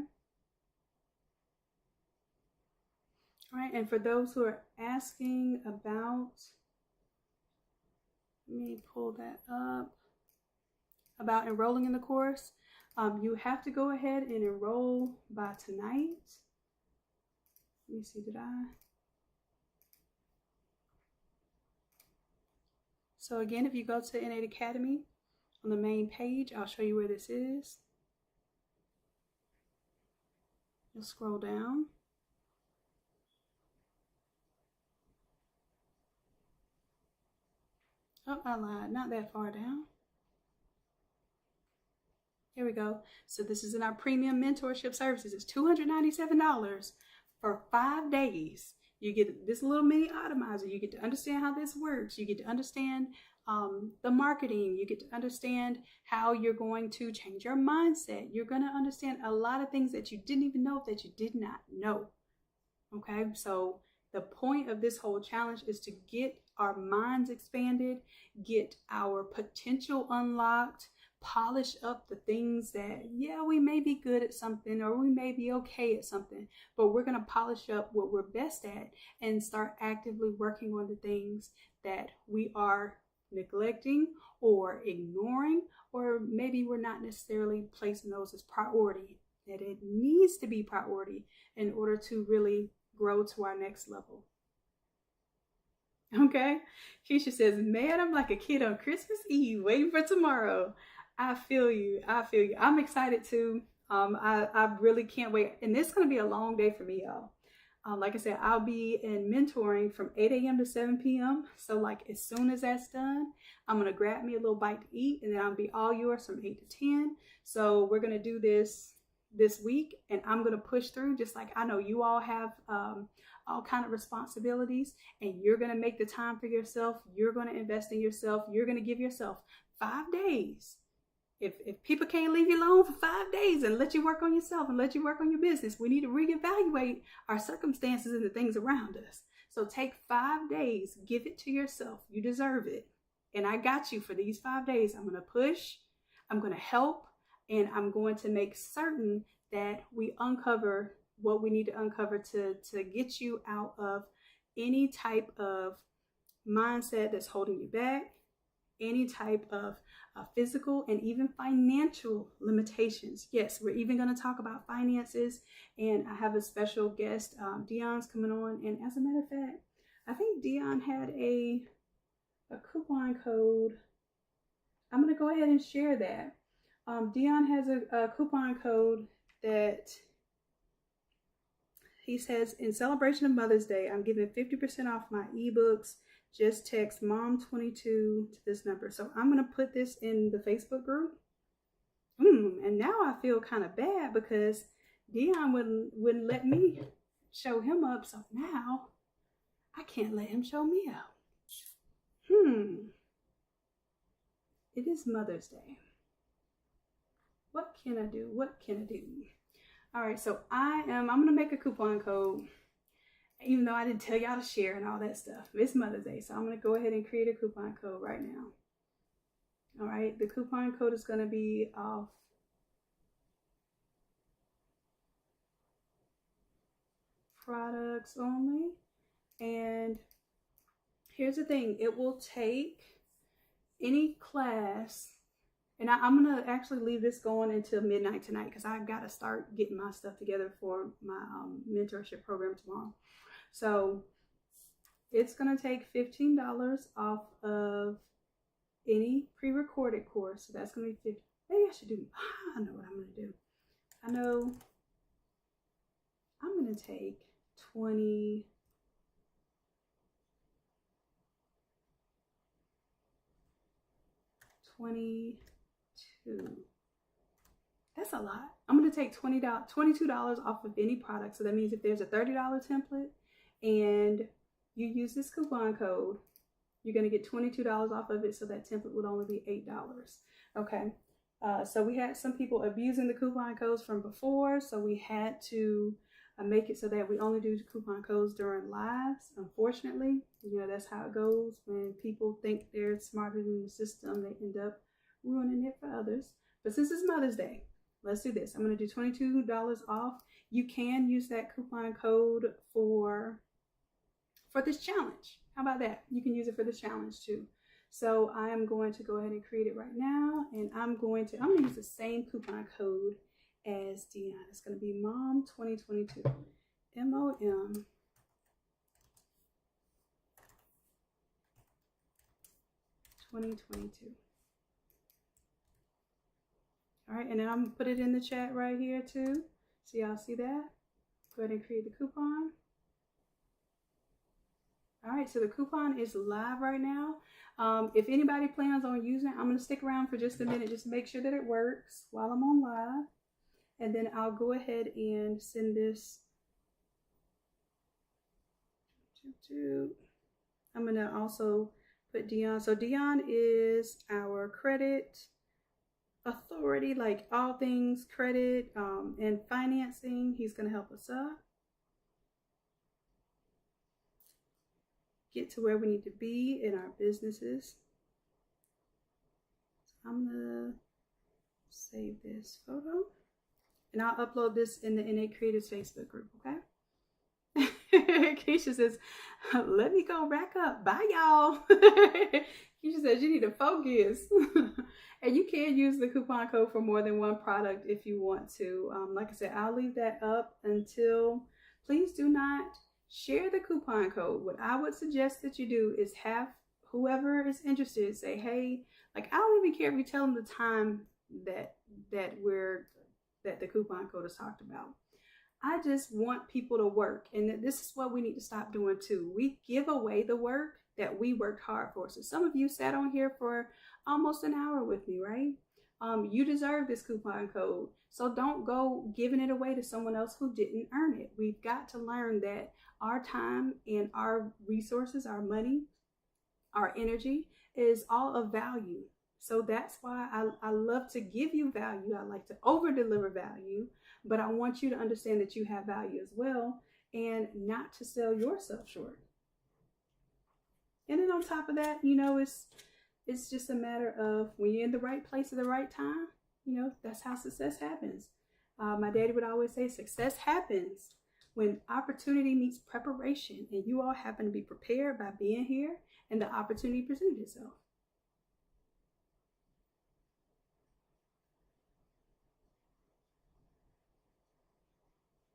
S1: All right, and for those who are asking about, let me pull that up, about enrolling in the course, you have to go ahead and enroll by tonight. Let me see, did I? So again, if you go to Innate Academy on the main page, I'll show you where this is. You'll scroll down. Oh, I lied, not that far down. Here we go. So this is in our premium mentorship services. It's $297 for 5 days. You get this little mini Automizer. You get to understand how this works. You get to understand the marketing. You get to understand how you're going to change your mindset. You're going to understand a lot of things that you didn't even know that you did not know. Okay, so the point of this whole challenge is to get our minds expanded, get our potential unlocked, polish up the things that, yeah, we may be good at something or we may be okay at something, but we're going to polish up what we're best at and start actively working on the things that we are neglecting or ignoring, or maybe we're not necessarily placing those as priority, that it needs to be priority in order to really grow to our next level. Okay, Keisha says, man, I'm like a kid on Christmas Eve waiting for tomorrow. I feel you. I'm excited too. I really can't wait. And this is going to be a long day for me, y'all. Like I said, I'll be in mentoring from 8 a.m. to 7 p.m. So like as soon as that's done, I'm going to grab me a little bite to eat, and then I'll be all yours from 8 to 10. So we're going to do this week, and I'm going to push through, just like I know you all have all kind of responsibilities, and you're going to make the time for yourself. You're going to invest in yourself. You're going to give yourself 5 days. If people can't leave you alone for 5 days and let you work on yourself and let you work on your business, we need to reevaluate our circumstances and the things around us. So take 5 days, give it to yourself. You deserve it. And I got you for these 5 days. I'm going to push, I'm going to help, and I'm going to make certain that we uncover what we need to uncover to get you out of any type of mindset that's holding you back, any type of physical and even financial limitations. Yes, we're even going to talk about finances, and I have a special guest, Dion's coming on. And as a matter of fact, I think Dion had a coupon code. I'm going to go ahead and share that. Dion has a coupon code that he says, in celebration of Mother's Day, I'm giving 50% off my ebooks. Just text mom22 to this number. So I'm going to put this in the Facebook group. And now I feel kind of bad because Dion wouldn't let me show him up. So now I can't let him show me up. It is Mother's Day. What can I do? All right, so I'm going to make a coupon code, even though I didn't tell y'all to share and all that stuff. It's Mother's Day, so I'm going to go ahead and create a coupon code right now. All right, the coupon code is going to be off products only. And here's the thing, it will take any class, and I'm going to actually leave this going until midnight tonight because I've got to start getting my stuff together for my mentorship program tomorrow. So it's going to take $15 off of any pre-recorded course. So that's going to be 50. Maybe I should do, I know what I'm going to do. I know I'm going to take 22. That's a lot. I'm going to take $22 off of any product. So that means if there's a $30 template and you use this coupon code, you're going to get $22 off of it. So that template would only be $8. Okay. So we had some people abusing the coupon codes from before. So we had to make it so that we only do coupon codes during lives. Unfortunately, you know, that's how it goes. When people think they're smarter than the system, they end up ruining it for others. But since it's Mother's Day, let's do this. I'm going to do $22 off. You can use that coupon code for this challenge. How about that? You can use it for this challenge too. So I am going to go ahead and create it right now, and I'm going to use the same coupon code as Dion. It's going to be MOM 2022. MOM 2022. All right, and then I'm going to put it in the chat right here too. So y'all see that? Go ahead and create the coupon. All right, so the coupon is live right now. If anybody plans on using it, I'm going to stick around for just a minute just to make sure that it works while I'm on live. And then I'll go ahead and send this to, I'm going to also put Dion. So Dion is our credit authority, like all things credit and financing. He's going to help us up. Get to where we need to be in our businesses. So I'm gonna save this photo and I'll upload this in the Innate Creatives Facebook group, okay? Keisha says, let me go rack up. Bye, y'all. Keisha says you need to focus. And you can use the coupon code for more than one product if you want to. Like I said, I'll leave that up until, please do not share the coupon code. What I would suggest that you do is have whoever is interested say, hey, like I don't even care if you tell them the time that the coupon code is talked about. I just want people to work, and this is what we need to stop doing too. We give away the work that we worked hard for. So some of you sat on here for almost an hour with me, right? You deserve this coupon code. So don't go giving it away to someone else who didn't earn it. We've got to learn that our time and our resources, our money, our energy is all of value. So that's why I love to give you value. I like to over deliver value, but I want you to understand that you have value as well and not to sell yourself short. And then on top of that, you know, it's just a matter of when you're in the right place at the right time, you know, that's how success happens. My daddy would always say success happens when opportunity meets preparation, and you all happen to be prepared by being here and the opportunity presented itself.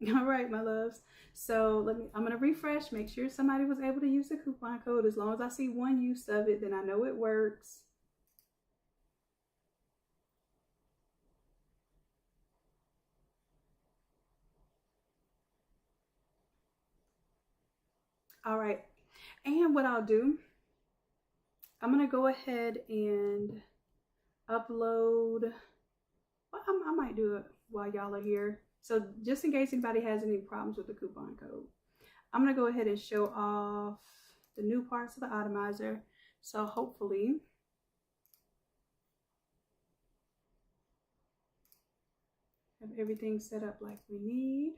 S1: All right, my loves. So I'm going to refresh, make sure somebody was able to use the coupon code. As long as I see one use of it, then I know it works. All right. And what I'll do, I'm going to go ahead and upload. Well, I might do it while y'all are here. So just in case anybody has any problems with the coupon code, I'm going to go ahead and show off the new parts of the Automizer. So hopefully have everything set up like we need.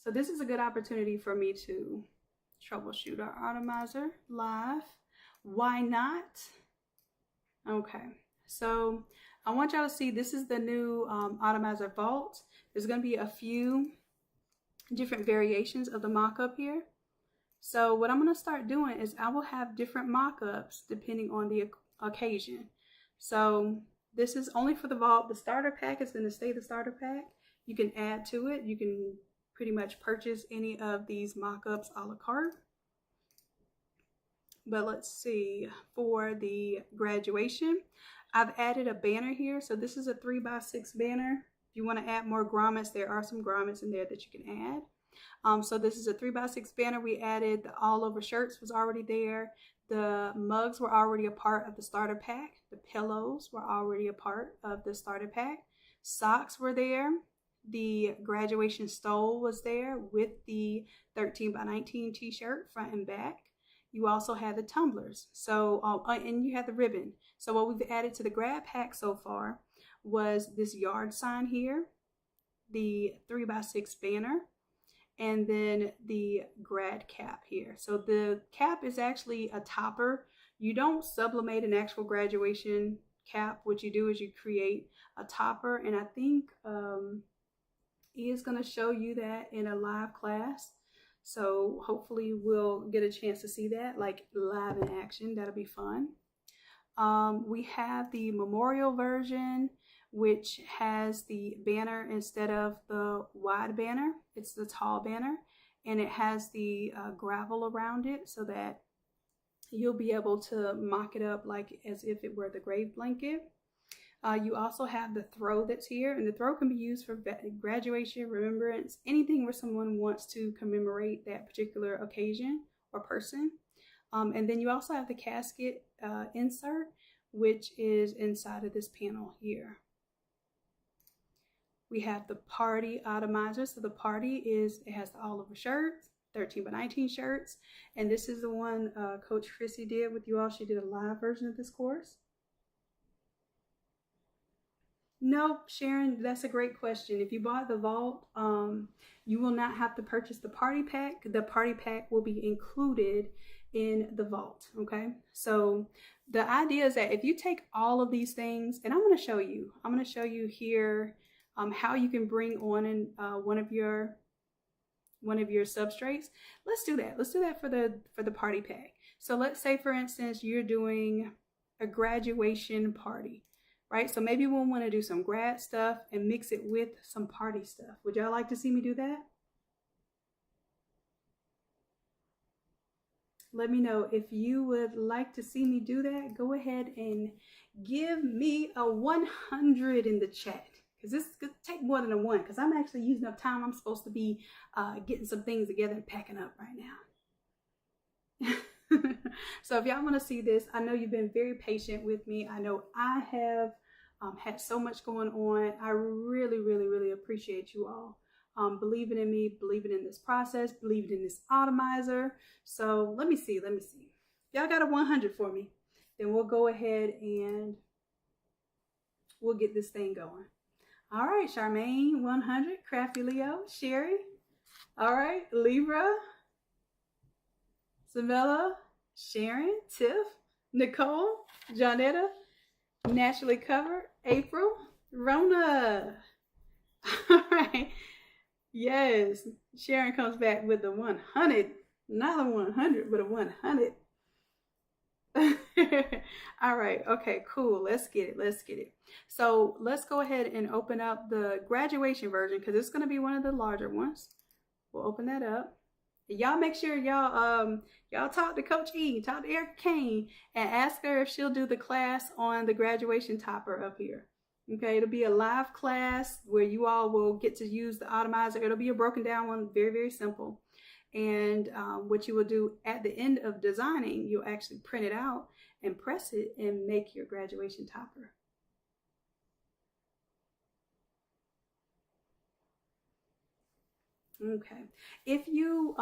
S1: So this is a good opportunity for me to troubleshoot our Automizer live. Why not? Okay, so I want y'all to see this is the new Automizer Vault. There's going to be a few different variations of the mock-up here. So what I'm going to start doing is I will have different mock-ups depending on the occasion. So this is only for the Vault. The starter pack is going to stay the starter pack. You can add to it. You can pretty much purchase any of these mock-ups a la carte. But let's see, for the graduation, I've added a banner here. So this is a 3x6 banner. If you want to add more grommets, there are some grommets in there that you can add. So this is a 3x6 banner. We added the all over shirts was already there. The mugs were already a part of the starter pack. The pillows were already a part of the starter pack. Socks were there. The graduation stole was there with the 13x19 t-shirt front and back. You also had the tumblers. So, and you had the ribbon. So what we've added to the grad pack so far was this yard sign here, the 3x6 banner, and then the grad cap here. So the cap is actually a topper. You don't sublimate an actual graduation cap. What you do is you create a topper, and I think he is going to show you that in a live class. So hopefully we'll get a chance to see that like live in action. That'll be fun. We have the memorial version, which has the banner instead of the wide banner. It's the tall banner, and it has the gravel around it so that you'll be able to mock it up like as if it were the grave blanket. You also have the throw that's here, and the throw can be used for graduation, remembrance, anything where someone wants to commemorate that particular occasion or person. And then you also have the casket insert, which is inside of this panel here. We have the party Automizer. So the party it has the all over shirts, 13x19 shirts. And this is the one Coach Chrissy did with you all. She did a live version of this course. Nope, Sharon, that's a great question. If you bought the vault, you will not have to purchase the party pack. The party pack will be included in the vault, okay? So the idea is that if you take all of these things, and I'm going to show you here how you can bring on in one of your substrates. Let's do that. Let's do that for the party pack. So let's say, for instance, you're doing a graduation party, right? So maybe we'll want to do some grad stuff and mix it with some party stuff. Would y'all like to see me do that? Let me know if you would like to see me do that. Go ahead and give me a 100 in the chat, because this could take more than a 1, because I'm actually using up time. I'm supposed to be getting some things together and packing up right now. So if y'all want to see this, I know you've been very patient with me. I know I have had so much going on. I really, really, really appreciate you all believing in me, believing in this process, believing in this Automizer. So let me see. Y'all got a 100 for me. Then we'll go ahead and we'll get this thing going. All right, Charmaine, 100. Crafty Leo, Sherry. All right, Libra, Samela, Sharon, Tiff, Nicole, Jonetta, Naturally Covered, April, Rona. All right. Yes, Sharon comes back with the 100, not a 100, but a 100. All right, okay, cool. Let's get it. So let's go ahead and open up the graduation version, because it's going to be one of the larger ones. We'll open that up. Y'all make sure y'all talk to Coach E, talk to Erica Kane, and ask her if she'll do the class on the graduation topper up here. Okay, it'll be a live class where you all will get to use the Automizer. It'll be a broken down one, very, very simple. And what you will do at the end of designing, you'll actually print it out and press it and make your graduation topper. Okay, if you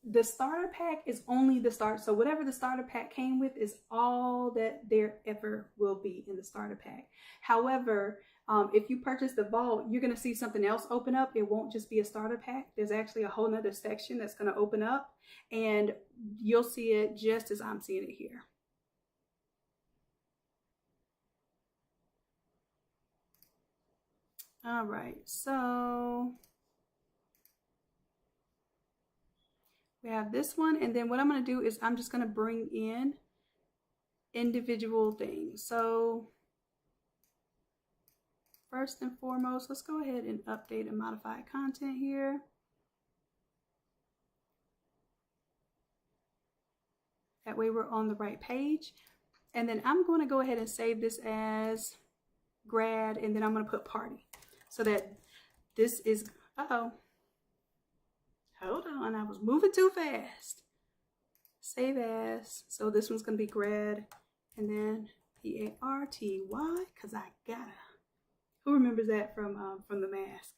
S1: the starter pack is only the start. So whatever the starter pack came with is all that there ever will be in the starter pack. However, if you purchase the vault, you're going to see something else open up. It won't just be a starter pack. There's actually a whole nother section that's going to open up, and you'll see it just as I'm seeing it here. All right, so we have this one, and then what I'm going to do is I'm just going to bring in individual things. So first and foremost, let's go ahead and update and modify content here. That way we're on the right page. And then I'm going to go ahead and save this as grad, and then I'm going to put party, so that this is, hold on, I was moving too fast. Save as, so this one's going to be grad, and then P-A-R-T-Y, because I gotta. Who remembers that from the mask?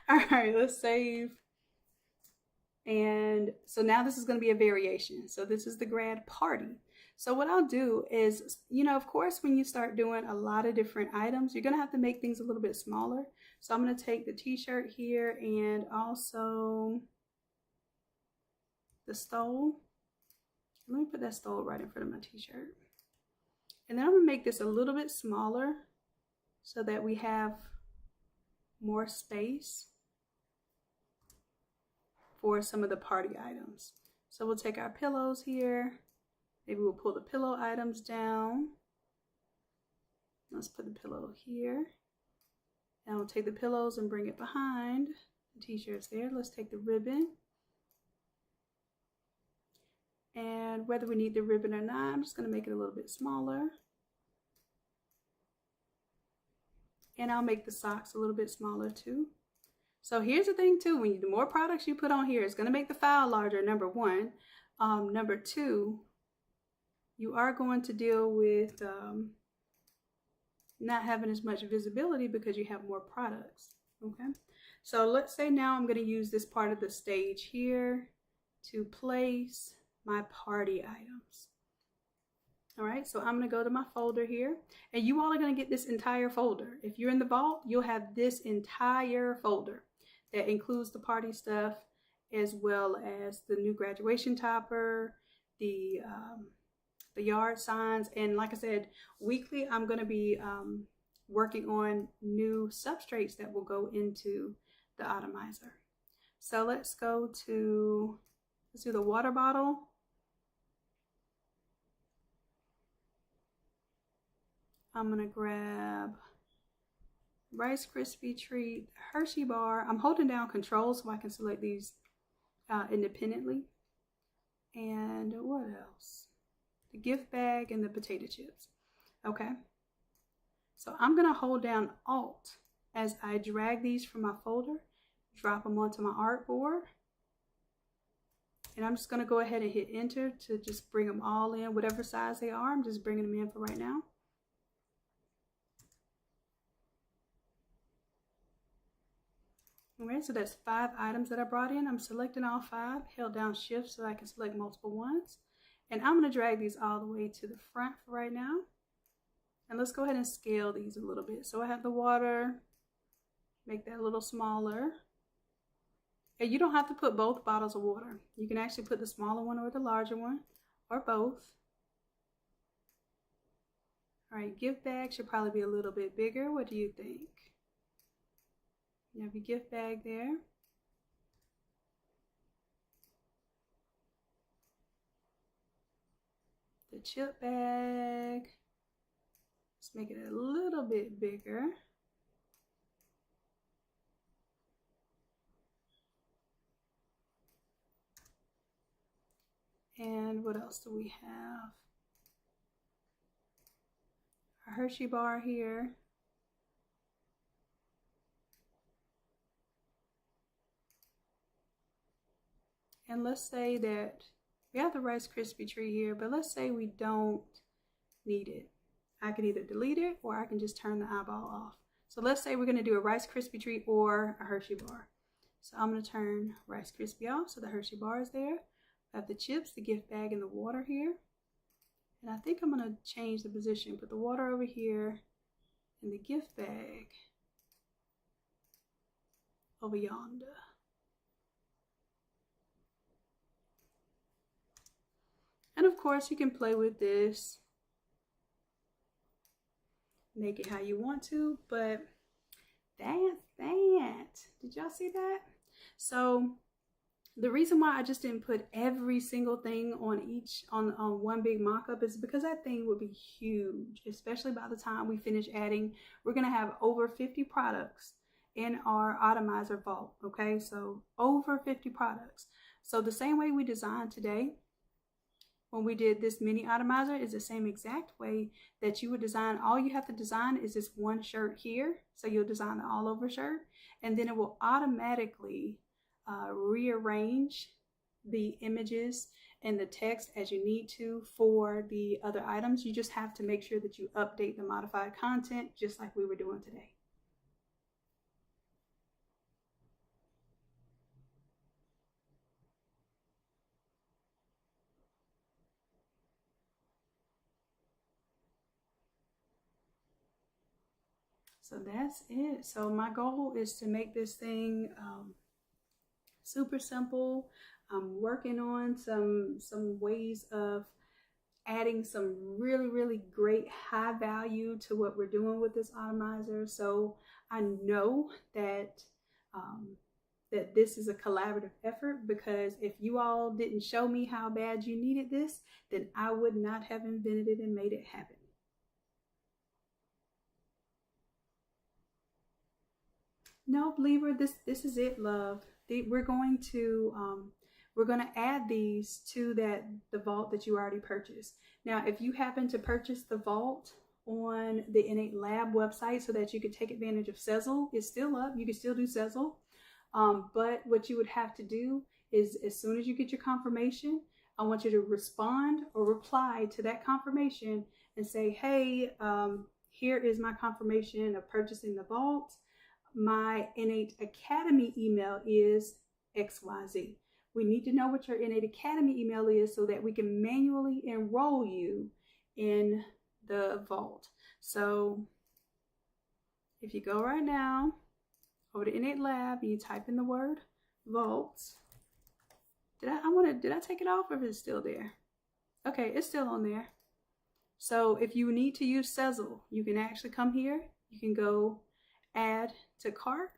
S1: All right, let's save. And so now this is going to be a variation. So this is the grad party. So what I'll do is, you know, of course, when you start doing a lot of different items, you're going to have to make things a little bit smaller. So I'm going to take the t-shirt here and also the stole. Let me put that stole right in front of my t-shirt. And then I'm going to make this a little bit smaller so that we have more space for some of the party items. So we'll take our pillows here. Maybe we'll pull the pillow items down. Let's put the pillow here. And we'll take the pillows and bring it behind the t-shirts there. Let's take the ribbon. And whether we need the ribbon or not, I'm just going to make it a little bit smaller. And I'll make the socks a little bit smaller too. So here's the thing too, the more products you put on here, it's going to make the file larger, number one. Number two, you are going to deal with not having as much visibility because you have more products, okay? So let's say now I'm going to use this part of the stage here to place my party items. All right, so I'm going to go to my folder here, and you all are going to get this entire folder. If you're in the vault, you'll have this entire folder that includes the party stuff, as well as the new graduation topper, the yard signs, and like I said, weekly I'm going to be working on new substrates that will go into the Automizer. So let's do the water bottle. I'm gonna grab Rice Krispie Treat, Hershey bar. I'm holding down Control so I can select these independently. And what else? The gift bag and the potato chips. Okay. So I'm gonna hold down Alt as I drag these from my folder, drop them onto my artboard. And I'm just gonna go ahead and hit enter to just bring them all in, whatever size they are. I'm just bringing them in for right now. Okay, so that's 5 items that I brought in. I'm selecting all 5, held down shift so I can select multiple ones. And I'm gonna drag these all the way to the front for right now. And let's go ahead and scale these a little bit. So I have the water, make that a little smaller. And you don't have to put both bottles of water. You can actually put the smaller one or the larger one, or both. All right, gift bag should probably be a little bit bigger. What do you think? You have your gift bag there. The chip bag, let's make it a little bit bigger. And what else do we have? A Hershey bar here. And let's say that we have the Rice Krispie Treat here, but let's say we don't need it. I can either delete it or I can just turn the eyeball off. So let's say we're going to do a Rice Krispie Treat or a Hershey bar. So I'm going to turn Rice Krispie off so the Hershey bar is there. I have the chips, the gift bag, and the water here. And I think I'm going to change the position, put the water over here and the gift bag over yonder. And of course you can play with this, make it how you want to, but that's that. Did y'all see that? So the reason why I just didn't put every single thing on one big mock-up is because that thing would be huge, especially by the time we finish adding. We're gonna have over 50 products in our Automizer vault, okay? So over 50 products. So the same way we designed today, when we did this mini Automizer, is the same exact way that you would design. All you have to design is this one shirt here. So you'll design the all over shirt, and then it will automatically rearrange the images and the text as you need to for the other items. You just have to make sure that you update the modified content just like we were doing today. So that's it. So my goal is to make this thing super simple. I'm working on some ways of adding some really great high value to what we're doing with this Automizer. So I know that that this is a collaborative effort, because if you all didn't show me how bad you needed this, then I would not have invented it and made it happen. No, Libra, this is it, love. We're going to add these to the vault that you already purchased. Now, if you happen to purchase the vault on the Innate Lab website so that you could take advantage of Sezzle, it's still up. You can still do Sezzle. But what you would have to do is, as soon as you get your confirmation, I want you to respond or reply to that confirmation and say, hey, here is my confirmation of purchasing the vault. My Innate Academy email is XYZ. We need to know what your Innate Academy email is so that we can manually enroll you in the vault. So if you go right now over to Innate Lab and you type in the word vault, did I take it off, or is it still there? Okay, it's still on there. So if you need to use Sezzle, you can actually come here. You can go add to cart,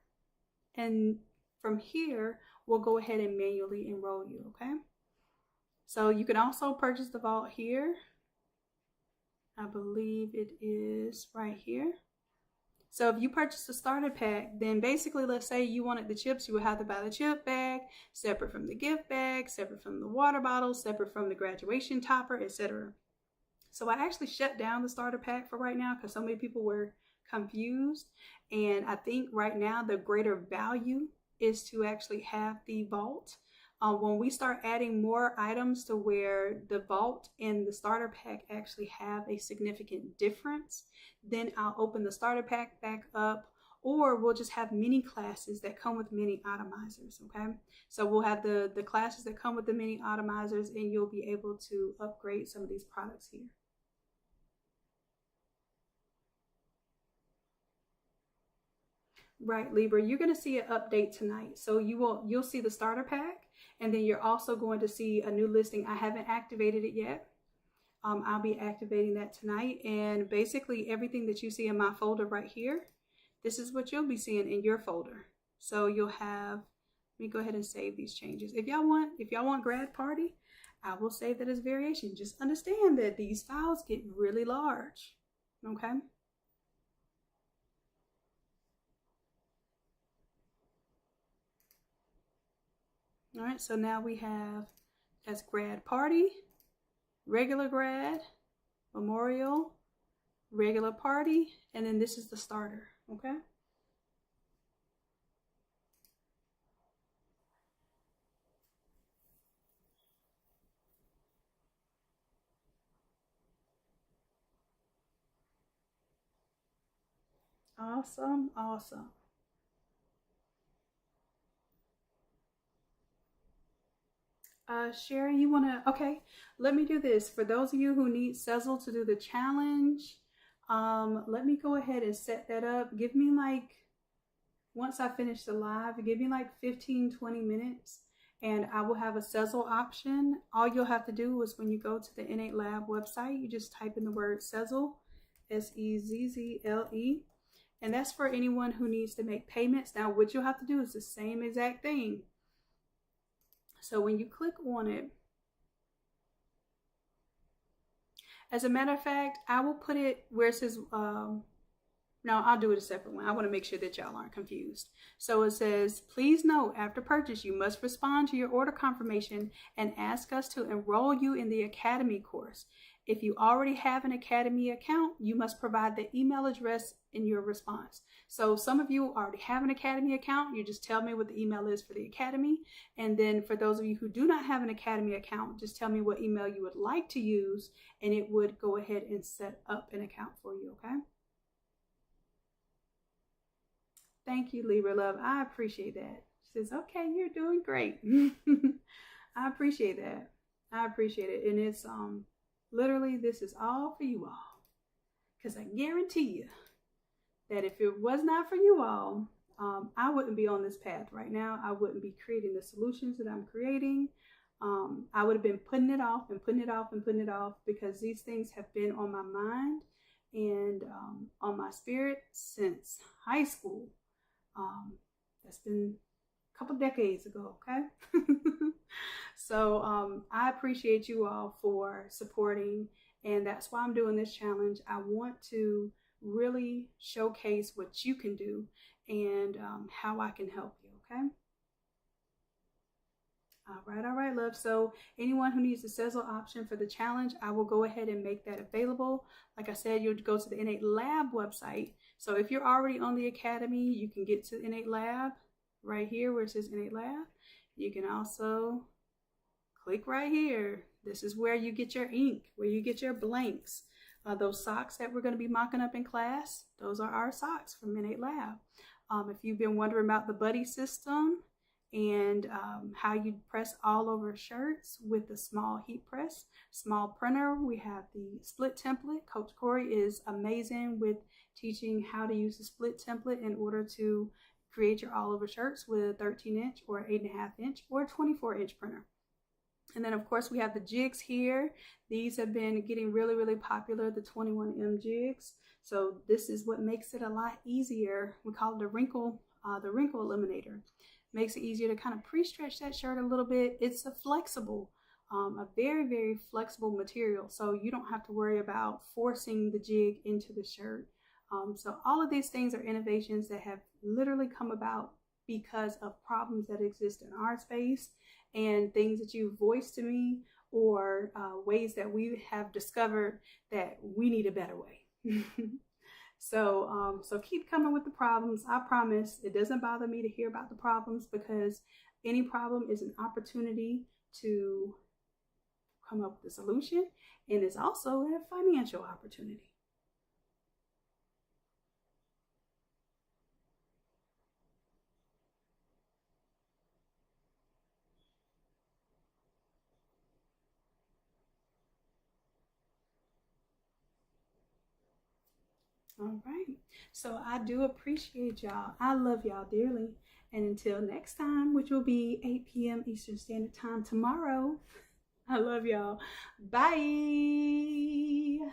S1: and from here we'll go ahead and manually enroll you. Okay, so you can also purchase the vault here. I believe it is right here. So if you purchase the starter pack, then basically, let's say you wanted the chips, you would have to buy the chip bag separate from the gift bag, separate from the water bottle, separate from the graduation topper, etc. So I actually shut down the starter pack for right now because so many people were confused. And I think right now the greater value is to actually have the vault. When we start adding more items to where the vault and the starter pack actually have a significant difference, then I'll open the starter pack back up, or we'll just have mini classes that come with mini Automizers. Okay, so we'll have the classes that come with the mini Automizers, and you'll be able to upgrade some of these products here. Right, Libra, you're going to see an update tonight. So you'll see the starter pack, and then you're also going to see a new listing. I haven't activated it yet. I'll be activating that tonight, and basically everything that you see in my folder right here, this is what you'll be seeing in your folder. So you'll have, let me go ahead and save these changes. If y'all want grad party, I will save that as variation. Just understand that these files get really large. Okay. All right, so now we have as grad party, regular grad, memorial, regular party, and then this is the starter. Okay. Awesome, awesome. Sherry, you want to, okay, let me do this. For those of you who need Sezzle to do the challenge, let me go ahead and set that up. Give me like, once I finish the live, give me like 15-20 minutes, and I will have a Sezzle option. All you'll have to do is when you go to the Innate Lab website, you just type in the word Sezzle, Sezzle, and that's for anyone who needs to make payments. Now, what you'll have to do is the same exact thing. So when you click on it, as a matter of fact, I will put it where it says, no, I'll do it a separate one. I want to make sure that y'all aren't confused. So it says, please note, after purchase, you must respond to your order confirmation and ask us to enroll you in the Academy course. If you already have an Academy account, you must provide the email address in your response. So some of you already have an Academy account. You just tell me what the email is for the Academy. And then for those of you who do not have an Academy account, just tell me what email you would like to use, and it would go ahead and set up an account for you, okay? Thank you, Libra Love. I appreciate that. She says, okay, you're doing great. I appreciate that. I appreciate it. And it's literally, this is all for you all. Because I guarantee you that if it was not for you all, I wouldn't be on this path right now. I wouldn't be creating the solutions that I'm creating. I would have been putting it off and putting it off and putting it off because these things have been on my mind and on my spirit since high school. That's been a couple decades ago, okay? So I appreciate you all for supporting, and that's why I'm doing this challenge. I want to really showcase what you can do and how I can help you, okay? All right, love. So anyone who needs the Sezzle option for the challenge, I will go ahead and make that available. Like I said, you'll go to the Innate Lab website. So if you're already on the Academy, you can get to Innate Lab right here where it says Innate Lab. You can also click right here. This is where you get your ink, where you get your blanks. Those socks that we're going to be mocking up in class, those are our socks from Innate Lab. If you've been wondering about the buddy system and how you press all over shirts with the small heat press, small printer, we have the split template. Coach Corey is amazing with teaching how to use the split template in order to create your all over shirts with a 13-inch or 8.5-inch or 24-inch printer. And then of course we have the jigs here. These have been getting really, really popular, the 21M jigs. So this is what makes it a lot easier. We call it the wrinkle eliminator. Makes it easier to kind of pre-stretch that shirt a little bit. It's a very, very flexible material. So you don't have to worry about forcing the jig into the shirt. So all of these things are innovations that have literally come about because of problems that exist in our space and things that you voiced to me, or ways that we have discovered that we need a better way. So keep coming with the problems. I promise it doesn't bother me to hear about the problems, because any problem is an opportunity to come up with a solution, and it's also a financial opportunity. All right. So I do appreciate y'all. I love y'all dearly. And until next time, which will be 8 p.m. Eastern Standard Time tomorrow, I love y'all. Bye.